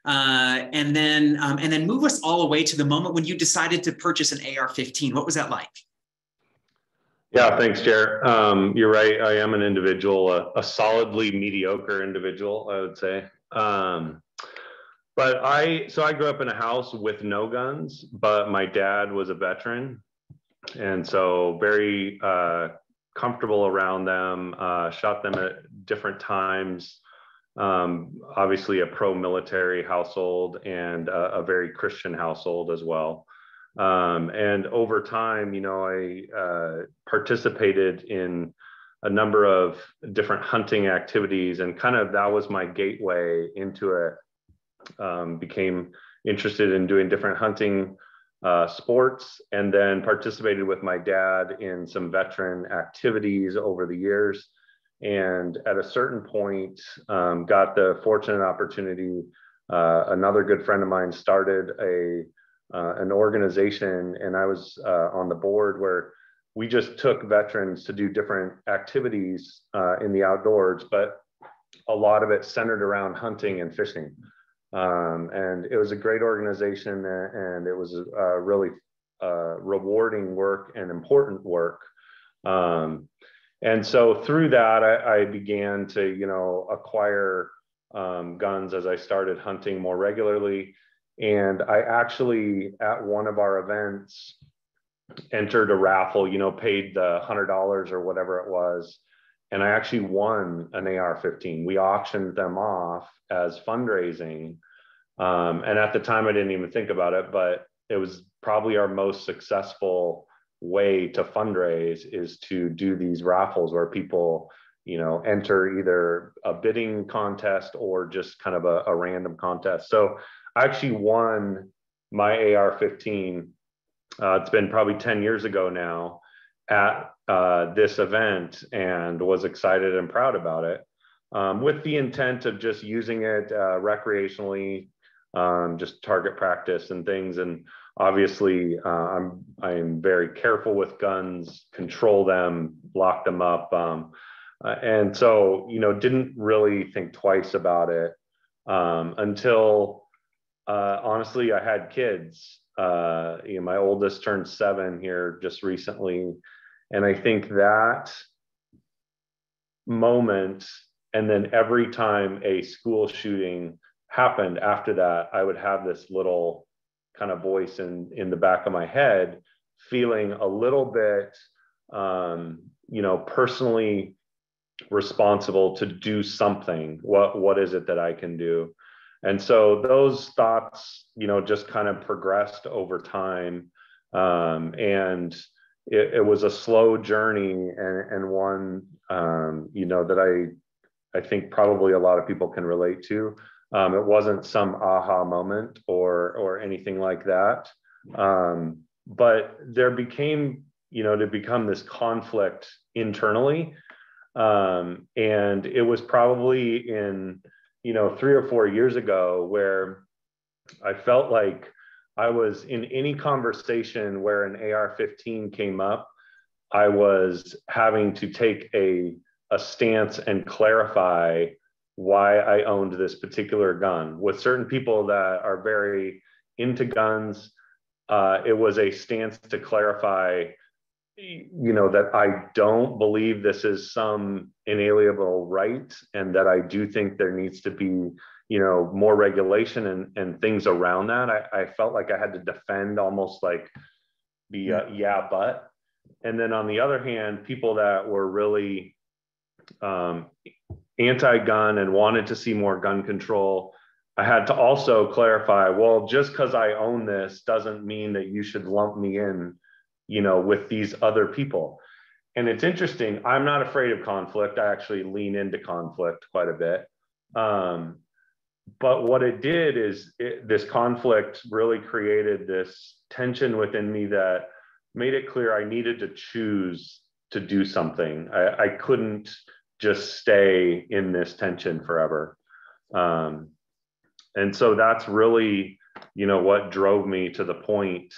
And then move us all the way to the moment when you decided to purchase an AR-15. What was that like? Yeah, thanks, Jer. You're right. I am an individual, a solidly mediocre individual, I would say. But I grew up in a house with no guns, but my dad was a veteran. And so very comfortable around them, shot them at different times. Obviously a pro-military household and a very Christian household as well. And over time, I participated in a number of different hunting activities, and kind of that was my gateway into it. Became interested in doing different hunting sports, and then participated with my dad in some veteran activities over the years. And at a certain point, got the fortunate opportunity. Another good friend of mine started an organization, and I was on the board, where we just took veterans to do different activities in the outdoors, but a lot of it centered around hunting and fishing. And it was a great organization, and it was really rewarding work and important work. And so through that, I began to, acquire guns as I started hunting more regularly. And I actually, at one of our events, entered a raffle, paid the $100 or whatever it was. And I actually won an AR-15. We auctioned them off as fundraising. And at the time, I didn't even think about it, but it was probably our most successful way to fundraise, is to do these raffles where people, enter either a bidding contest or just kind of a random contest. So I actually won my AR-15. It's been probably 10 years ago now, at this event, and was excited and proud about it, with the intent of just using it recreationally, just target practice and things. And obviously, I am very careful with guns, control them, lock them up. And so, didn't really think twice about it until, honestly, I had kids. My oldest turned 7 here just recently. And I think that moment, and then every time a school shooting happened after that, I would have this little kind of voice in the back of my head, feeling a little bit, personally responsible to do something. What is it that I can do? And so those thoughts, just kind of progressed over time. And it was a slow journey, and one, that I think probably a lot of people can relate to. It wasn't some aha moment or anything like that. But there became, to become this conflict internally. And it was probably in, 3 or 4 years ago, where I felt like I was in any conversation where an AR-15 came up, I was having to take a stance and clarify why I owned this particular gun. With certain people that are very into guns, it was a stance to clarify, that I don't believe this is some inalienable right, and that I do think there needs to be, more regulation and things around that. I felt like I had to defend, almost like be yeah, but. And then on the other hand, people that were really anti-gun and wanted to see more gun control, I had to also clarify, well, just because I own this doesn't mean that you should lump me in, with these other people. And it's interesting, I'm not afraid of conflict. I actually lean into conflict quite a bit. But what it did is this conflict really created this tension within me that made it clear I needed to choose to do something. I couldn't just stay in this tension forever. And so that's really, what drove me to the point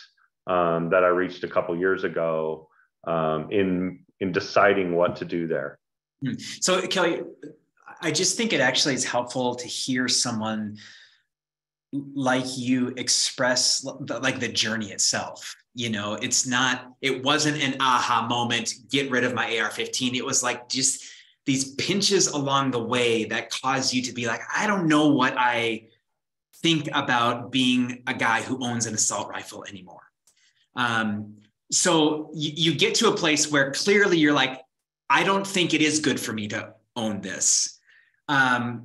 that I reached a couple years ago in deciding what to do there. So Kelly, I just think it actually is helpful to hear someone like you express like the journey itself. it wasn't an aha moment, get rid of my AR-15. It was like just these pinches along the way that caused you to be like, I don't know what I think about being a guy who owns an assault rifle anymore. So you get to a place where clearly you're like, I don't think it is good for me to own this. Tell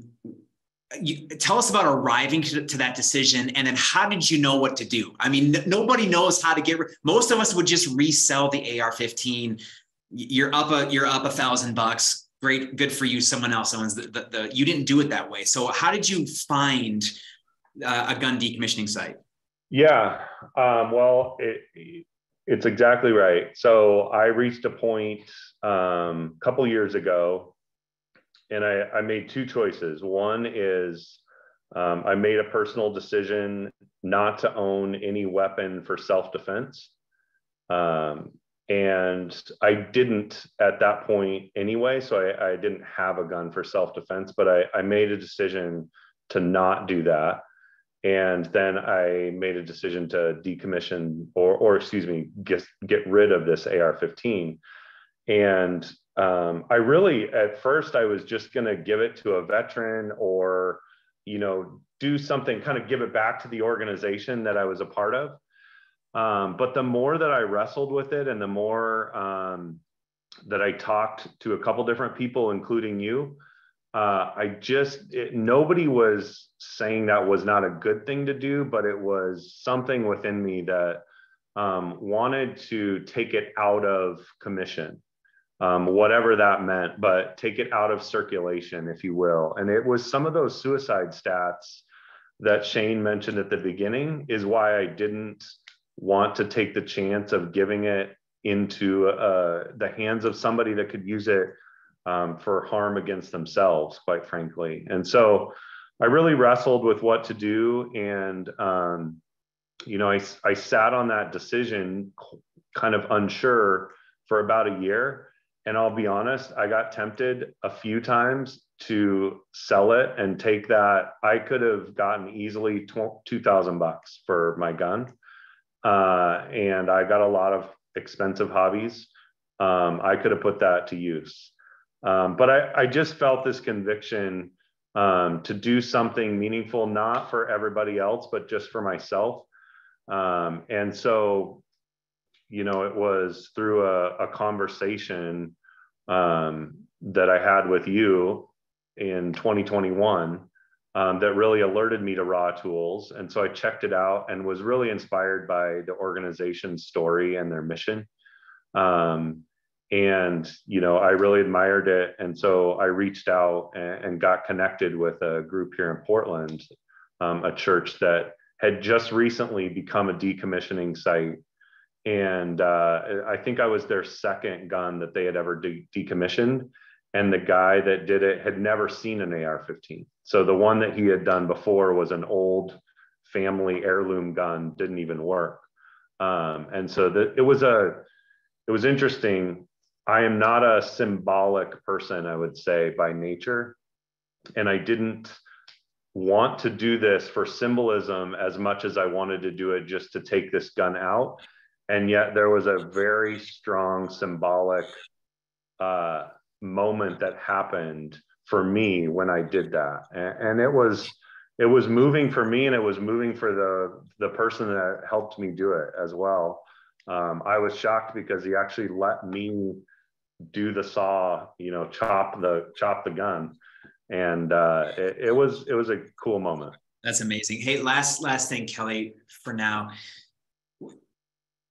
us about arriving to that decision, and then how did you know what to do? I mean, nobody knows how to get. Most of us would just resell the AR-15. You're up $1,000. Great, good for you. Someone else owns the. You didn't do it that way. So how did you find a gun decommissioning site? Yeah, well, it's exactly right. So I reached a point a couple years ago, and I made two choices. One is I made a personal decision not to own any weapon for self-defense. And I didn't at that point anyway, so I didn't have a gun for self-defense, but I made a decision to not do that. And then I made a decision to decommission or excuse me, get rid of this AR-15. And I really, at first, I was just going to give it to a veteran or, do something, kind of give it back to the organization that I was a part of. But the more that I wrestled with it and the more that I talked to a couple different people, including you, nobody was saying that was not a good thing to do, but it was something within me that wanted to take it out of commission, whatever that meant, but take it out of circulation, if you will. And it was some of those suicide stats that Shane mentioned at the beginning is why I didn't want to take the chance of giving it into the hands of somebody that could use it for harm against themselves, quite frankly. And so I really wrestled with what to do. And, I sat on that decision kind of unsure for about a year. And I'll be honest, I got tempted a few times to sell it and take that. I could have gotten easily $2,000 for my gun. And I got a lot of expensive hobbies. I could have put that to use. But I just felt this conviction to do something meaningful, not for everybody else, but just for myself. And so, it was through a conversation that I had with you in 2021 that really alerted me to RAWtools. And so I checked it out and was really inspired by the organization's story and their mission. And, I really admired it. And so I reached out and got connected with a group here in Portland, a church that had just recently become a decommissioning site. And I think I was their second gun that they had ever decommissioned. And the guy that did it had never seen an AR-15. So the one that he had done before was an old family heirloom gun, didn't even work. And so it was interesting. I am not a symbolic person, I would say, by nature. And I didn't want to do this for symbolism as much as I wanted to do it just to take this gun out. And yet there was a very strong symbolic moment that happened for me when I did that. And it was moving for me, and it was moving for the person that helped me do it as well. I was shocked because he actually let me do the saw, chop the gun. And it was a cool moment. That's amazing. Hey, last thing, Kelly, for now,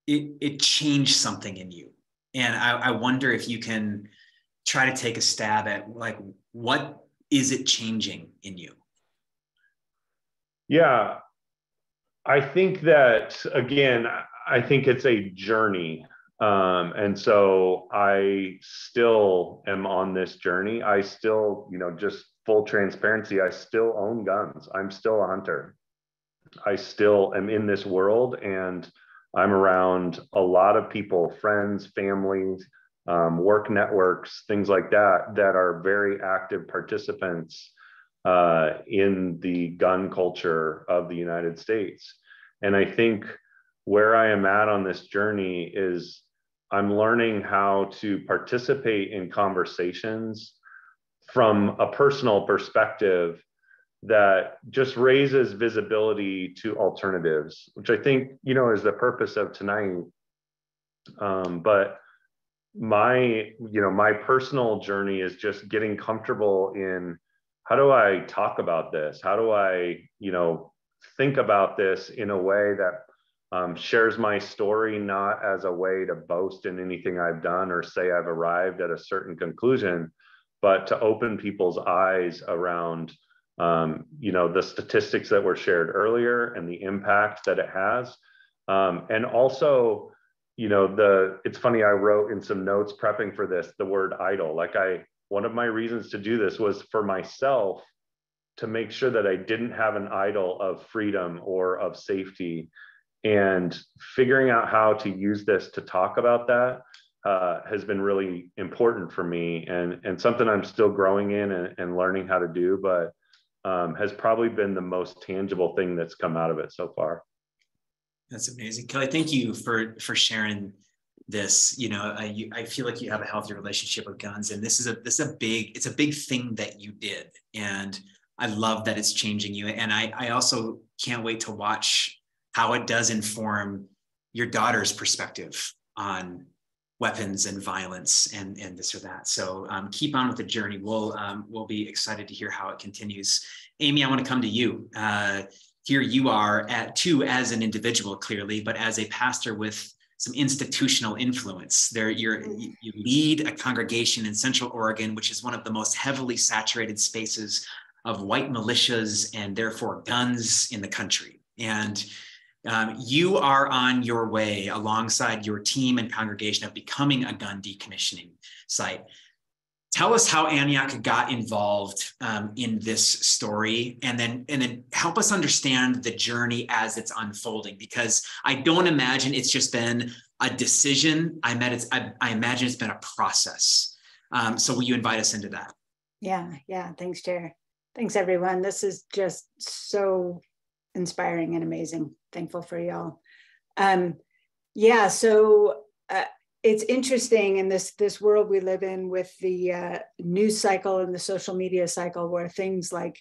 it changed something in you. And I wonder if you can try to take a stab at what is it changing in you? Yeah, I think that, again, I think it's a journey. And so I still am on this journey. I still, just full transparency, I still own guns. I'm still a hunter. I still am in this world, and I'm around a lot of people, friends, families, work networks, things like that are very active participants in the gun culture of the United States. And I think where I am at on this journey is I'm learning how to participate in conversations from a personal perspective that just raises visibility to alternatives, which I think, is the purpose of tonight. But my personal journey is just getting comfortable in, how do I talk about this? How do I, think about this in a way that shares my story, not as a way to boast in anything I've done or say I've arrived at a certain conclusion, but to open people's eyes around, the statistics that were shared earlier and the impact that it has. And also, it's funny, I wrote in some notes prepping for this, the word idol. One of my reasons to do this was for myself, to make sure that I didn't have an idol of freedom or of safety, and figuring out how to use this to talk about that has been really important for me, and something I'm still growing in and learning how to do, but has probably been the most tangible thing that's come out of it so far. That's amazing. Kelly, thank you for sharing this. I feel like you have a healthy relationship with guns, and it's a big thing that you did. And I love that it's changing you. And I also can't wait to watch how it does inform your daughter's perspective on weapons and violence and this or that. So keep on with the journey. We'll be excited to hear how it continues. Amy, I want to come to you. Here you are as an individual, clearly, but as a pastor with some institutional influence. You lead a congregation in Central Oregon, which is one of the most heavily saturated spaces of white militias and therefore guns in the country. And you are on your way alongside your team and congregation of becoming a gun decommissioning site. Tell us how Antioch got involved in this story, and then help us understand the journey as it's unfolding, because I don't imagine it's just been a decision. I imagine it's been a process. So will you invite us into that? Yeah. Thanks, Jer. Thanks, everyone. This is just so inspiring and amazing. Thankful for y'all. It's interesting in this world we live in with the news cycle and the social media cycle, where things like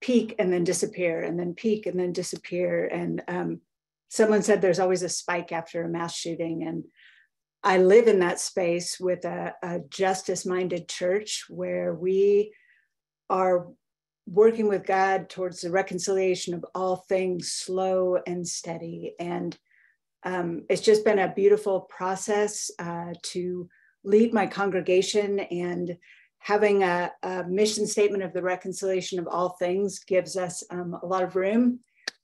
peak and then disappear, and then peak and then disappear. And someone said there's always a spike after a mass shooting. And I live in that space with a justice-minded church where we are working with God towards the reconciliation of all things, slow and steady. And it's just been a beautiful process to lead my congregation, and having a mission statement of the reconciliation of all things gives us a lot of room.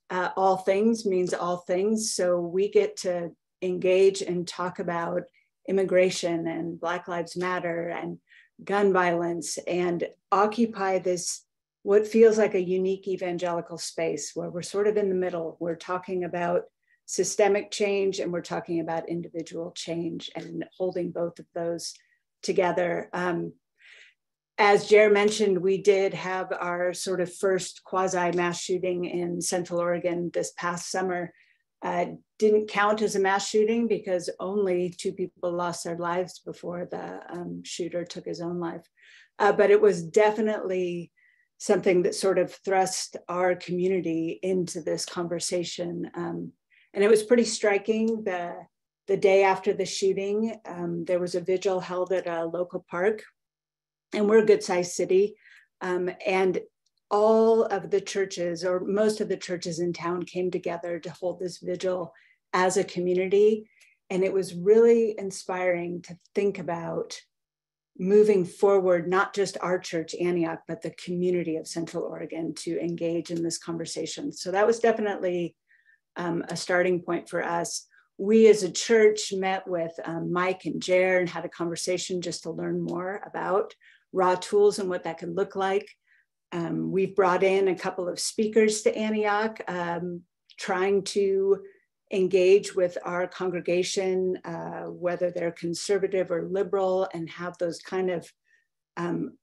All things means all things. So we get to engage and talk about immigration and Black Lives Matter and gun violence, and occupy this, what feels like a unique evangelical space where we're sort of in the middle. We're talking about systemic change, and we're talking about individual change, and holding both of those together. As Jer mentioned, we did have our sort of first quasi mass shooting in Central Oregon this past summer. Didn't count as a mass shooting because only 2 people lost their lives before the shooter took his own life. But it was definitely something that sort of thrust our community into this conversation. And it was pretty striking. The day after the shooting, there was a vigil held at a local park, and we're a good-sized city. And all of the churches, or most of the churches in town, came together to hold this vigil as a community. And it was really inspiring to think about moving forward, not just our church, Antioch, but the community of Central Oregon to engage in this conversation. So that was definitely a starting point for us. We as a church met with Mike and Jer and had a conversation just to learn more about RAWtools and what that could look like. We've brought in a couple of speakers to Antioch, trying to engage with our congregation, whether they're conservative or liberal, and have those kind of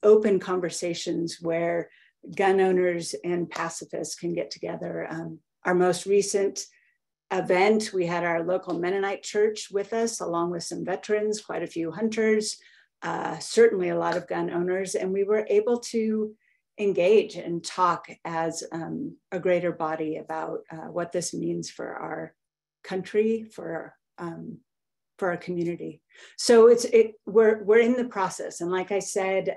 open conversations where gun owners and pacifists can get together. Our most recent event, we had our local Mennonite church with us, along with some veterans, quite a few hunters, certainly a lot of gun owners, and we were able to engage and talk as a greater body about what this means for our country, for our community. So we're in the process, and like I said,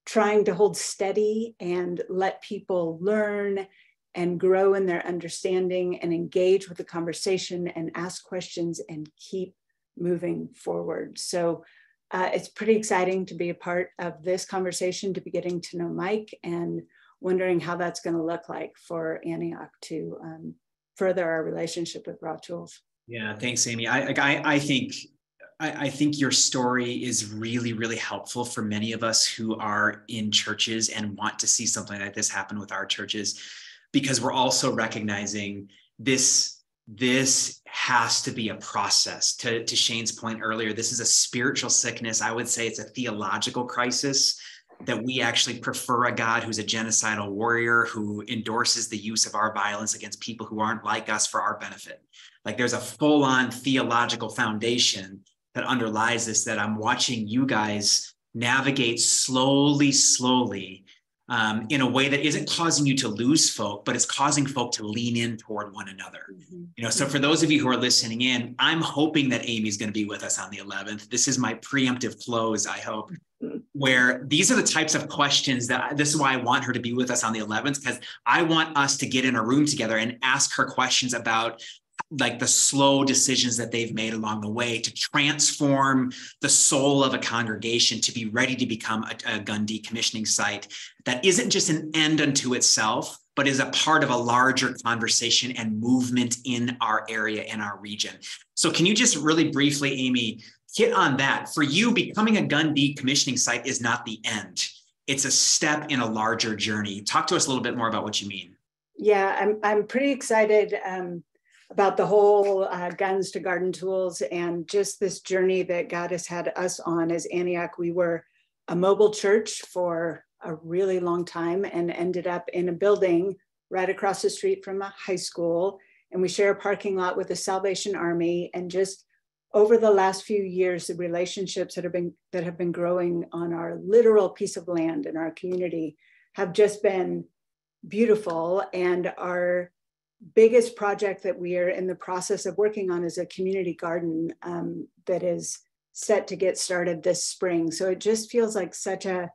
trying to hold steady and let people learn and grow in their understanding and engage with the conversation and ask questions and keep moving forward. So it's pretty exciting to be a part of this conversation, to be getting to know Mike and wondering how that's going to look like for Antioch to further our relationship with RAWtools. Yeah, thanks, Amy. I think your story is really, really helpful for many of us who are in churches and want to see something like this happen with our churches, because we're also recognizing this has to be a process. To Shane's point earlier, this is a spiritual sickness. I would say it's a theological crisis, that we actually prefer a God who's a genocidal warrior who endorses the use of our violence against people who aren't like us for our benefit. Like, there's a full-on theological foundation that underlies this, that I'm watching you guys navigate slowly, in a way that isn't causing you to lose folk, but it's causing folk to lean in toward one another. Mm-hmm. So for those of you who are listening in, I'm hoping that Amy's going to be with us on the 11th. This is my preemptive close, I hope, where these are the types of questions this is why I want her to be with us on the 11th, because I want us to get in a room together and ask her questions about like the slow decisions that they've made along the way to transform the soul of a congregation to be ready to become a gun decommissioning site that isn't just an end unto itself, but is a part of a larger conversation and movement in our area, in our region. So can you just really briefly, Amy, hit on that? For you, becoming a gun decommissioning site is not the end. It's a step in a larger journey. Talk to us a little bit more about what you mean. Yeah, I'm pretty excited about the whole guns to garden tools and just this journey that God has had us on as Antioch. We were a mobile church for a really long time and ended up in a building right across the street from a high school. And we share a parking lot with the Salvation Army. And just over the last few years, the relationships that have been growing on our literal piece of land in our community have just been beautiful. And our biggest project that we are in the process of working on is a community garden that is set to get started this spring. So it just feels like such a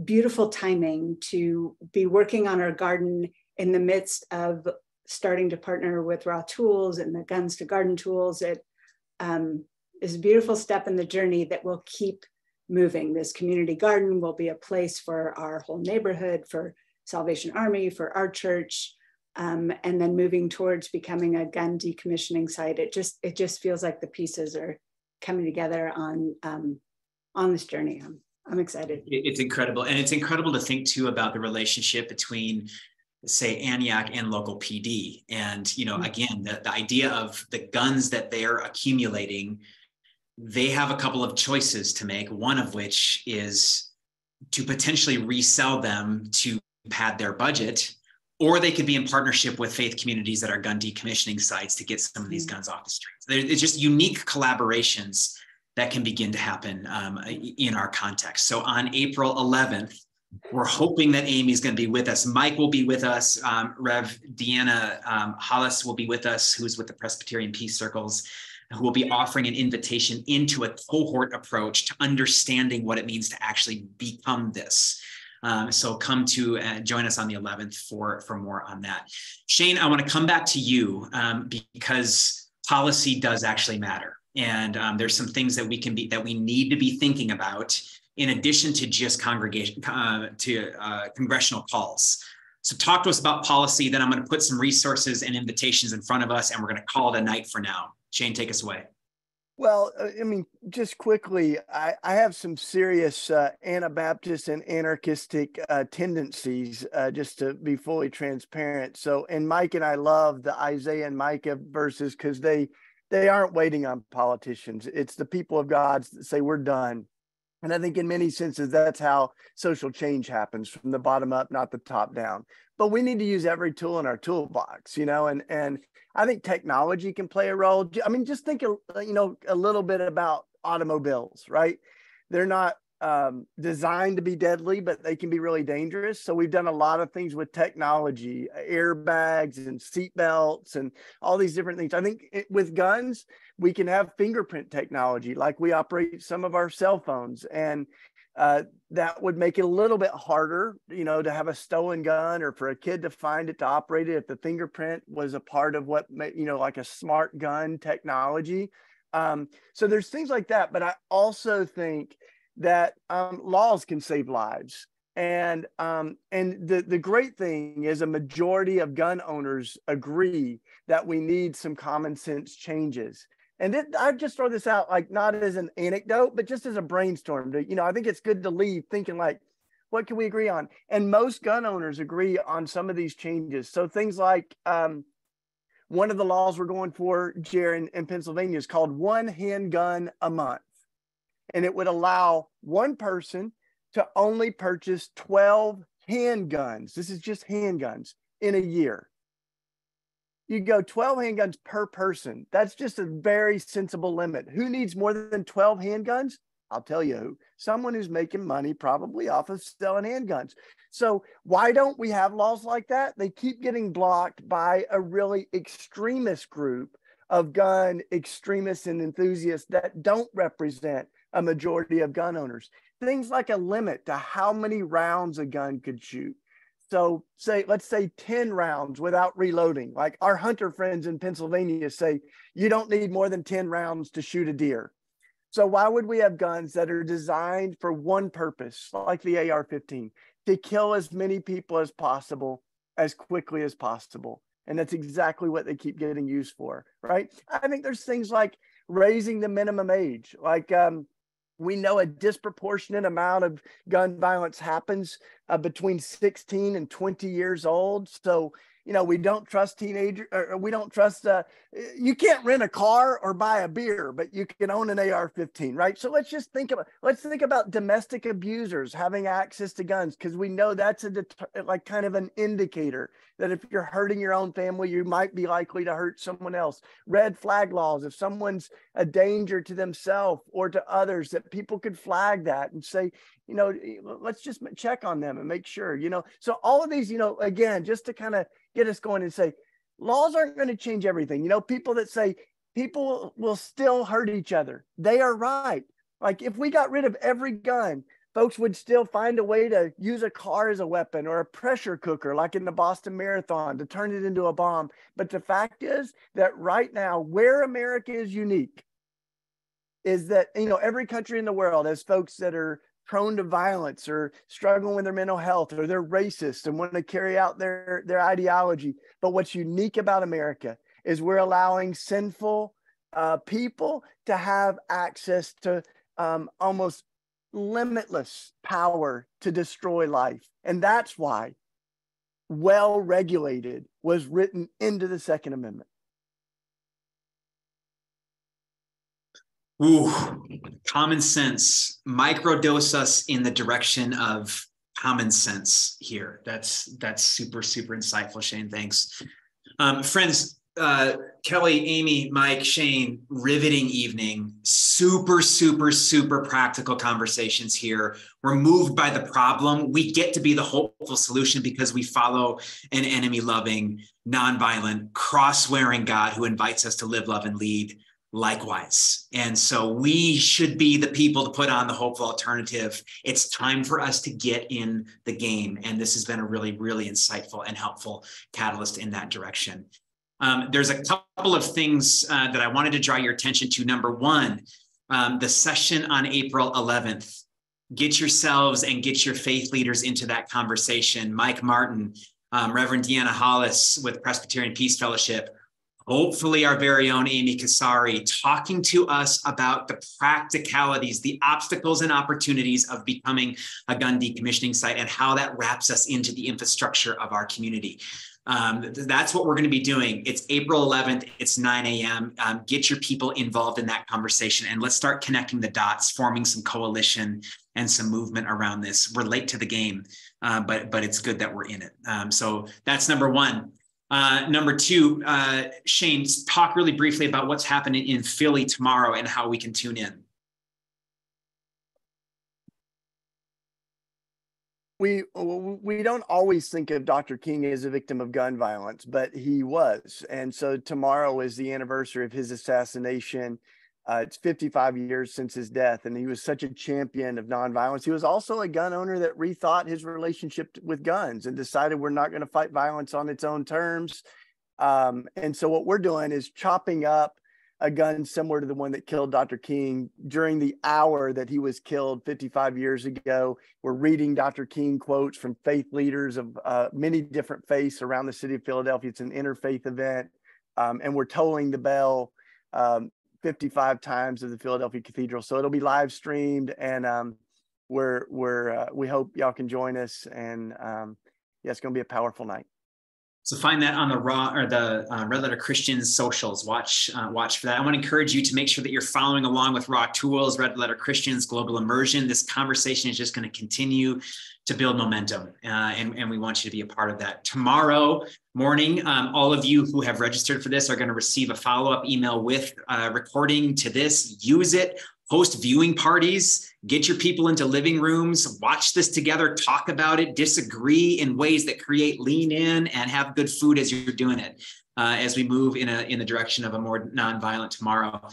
beautiful timing to be working on our garden in the midst of starting to partner with RAWtools and the Guns to Garden tools. It is a beautiful step in the journey that will keep moving. This community garden will be a place for our whole neighborhood, for Salvation Army, for our church, and then moving towards becoming a gun decommissioning site. It just feels like the pieces are coming together on this journey. I'm excited. It's incredible. And it's incredible to think too about the relationship between, say, Antioch and local PD. And, again, the idea of the guns that they're accumulating, they have a couple of choices to make, one of which is to potentially resell them to pad their budget, or they could be in partnership with faith communities that are gun decommissioning sites to get some of these guns off the streets. It's just unique collaborations that can begin to happen in our context. So on April 11th, we're hoping that Amy's going to be with us. Mike will be with us. Rev. Deanna Hollis will be with us, who's with the Presbyterian Peace Circles, who will be offering an invitation into a cohort approach to understanding what it means to actually become this. So come to join us on the 11th for more on that. Shane, I want to come back to you because policy does actually matter. And there's some things that we need to be thinking about in addition to just congressional calls. So talk to us about policy, then I'm going to put some resources and invitations in front of us, and we're going to call it a night for now. Shane, take us away. Well, just quickly, I have some serious Anabaptist and anarchistic tendencies, just to be fully transparent. So, and Mike and I love the Isaiah and Micah verses because they aren't waiting on politicians. It's the people of God that say, we're done. And I think in many senses, that's how social change happens, from the bottom up, not the top down. But we need to use every tool in our toolbox, you know, and I think technology can play a role. I mean, just think, you know, a little bit about automobiles, right? They're not designed to be deadly, but they can be really dangerous. So we've done a lot of things with technology, airbags and seat belts and all these different things. I think with guns, we can have fingerprint technology, like we operate some of our cell phones, and that would make it a little bit harder, you know, to have a stolen gun or for a kid to find it, to operate it, if the fingerprint was a part of what, you know, like a smart gun technology. So there's things like that, but I also think that laws can save lives. And the great thing is a majority of gun owners agree that we need some common sense changes. And I just throw this out, like, not as an anecdote, but just as a brainstorm. You know, I think it's good to leave thinking, like, what can we agree on? And most gun owners agree on some of these changes. So things like one of the laws we're going for, Jer, in Pennsylvania, is called one handgun a month. And it would allow one person to only purchase 12 handguns. This is just handguns in a year. You go 12 handguns per person. That's just a very sensible limit. Who needs more than 12 handguns? I'll tell you who. Someone who's making money probably off of selling handguns. So why don't we have laws like that? They keep getting blocked by a really extremist group of gun extremists and enthusiasts that don't represent a majority of gun owners. Things like a limit to how many rounds a gun could shoot. So let's say 10 rounds without reloading. Like our hunter friends in Pennsylvania say, you don't need more than 10 rounds to shoot a deer. So why would we have guns that are designed for one purpose, like the AR-15, to kill as many people as possible, as quickly as possible? And that's exactly what they keep getting used for, right? I think there's things like raising the minimum age. Like we know a disproportionate amount of gun violence happens between 16 and 20 years old. So, you know, we don't trust teenagers, or we don't trust, you can't rent a car or buy a beer, but you can own an AR-15, right? So let's think about domestic abusers having access to guns, because we know that's like kind of an indicator that if you're hurting your own family, you might be likely to hurt someone else. Red flag laws, if someone's a danger to themselves or to others, that people could flag that and say, you know, let's just check on them and make sure, you know. So all of these, you know, again, just to kind of get us going and say, laws aren't going to change everything. You know, people that say people will still hurt each other, they are right. Like if we got rid of every gun, folks would still find a way to use a car as a weapon or a pressure cooker, like in the Boston Marathon, to turn it into a bomb. But the fact is that right now, where America is unique is that, you know, every country in the world has folks that are prone to violence or struggling with their mental health, or they're racist and want to carry out their ideology. But what's unique about America is we're allowing sinful people to have access to almost limitless power to destroy life. And that's why well-regulated was written into the Second Amendment. Ooh, common sense. Microdose us in the direction of common sense here. That's super, super insightful, Shane. Thanks. Friends, Kelly, Amy, Mike, Shane, riveting evening. Super, super, super practical conversations here. We're moved by the problem. We get to be the hopeful solution because we follow an enemy-loving, nonviolent, cross-wearing God who invites us to live, love, and lead likewise. And so we should be the people to put on the hopeful alternative. It's time for us to get in the game. And this has been a really, really insightful and helpful catalyst in that direction. There's a couple of things that I wanted to draw your attention to. Number one, the session on April 11th. Get yourselves and get your faith leaders into that conversation. Mike Martin, Reverend Deanna Hollis with Presbyterian Peace Fellowship, hopefully our very own Amy Kasari, talking to us about the practicalities, the obstacles and opportunities of becoming a gun decommissioning site and how that wraps us into the infrastructure of our community. That's what we're going to be doing. It's April 11th. It's 9 a.m. Get your people involved in that conversation, and let's start connecting the dots, forming some coalition and some movement around this. We're late to the game, but it's good that we're in it. So that's number one. Number two, Shane, talk really briefly about what's happening in Philly tomorrow and how we can tune in. We don't always think of Dr. King as a victim of gun violence, but he was. And so tomorrow is the anniversary of his assassination. It's 55 years since his death, and he was such a champion of nonviolence. He was also a gun owner that rethought his relationship with guns and decided we're not going to fight violence on its own terms. And so what we're doing is chopping up a gun similar to the one that killed Dr. King during the hour that he was killed 55 years ago. We're reading Dr. King quotes from faith leaders of many different faiths around the city of Philadelphia. It's an interfaith event, and we're tolling the bell 55 times of the Philadelphia Cathedral. So it'll be live streamed, and we hope y'all can join us. And yeah, it's going to be a powerful night. So find that on the Red Letter Christians socials. Watch for that. I want to encourage you to make sure that you're following along with RAWtools, Red Letter Christians, Global Immersion. This conversation is just going to continue to build momentum, and we want you to be a part of that. Tomorrow morning, all of you who have registered for this are going to receive a follow-up email with recording to this. Use it. Host viewing parties, get your people into living rooms, watch this together, talk about it, disagree in ways that create lean in, and have good food as you're doing it, as we move in the direction of a more nonviolent tomorrow.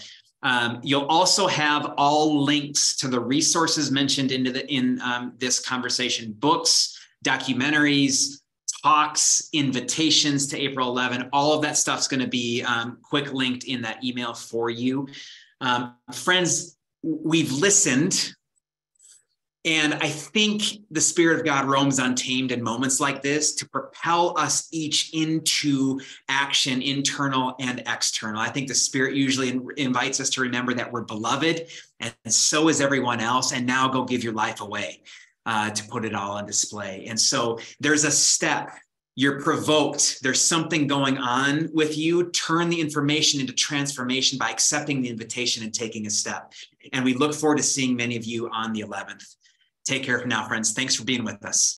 You'll also have all links to the resources mentioned in this conversation: books, documentaries, talks, invitations to April 11. All of that stuff's going to be quick linked in that email for you. Friends, we've listened, and I think the Spirit of God roams untamed in moments like this to propel us each into action, internal and external. I think the Spirit usually invites us to remember that we're beloved, and so is everyone else, and now go give your life away to put it all on display. And so there's a step. You're provoked. There's something going on with you. Turn the information into transformation by accepting the invitation and taking a step. And we look forward to seeing many of you on the 11th. Take care for now, friends. Thanks for being with us.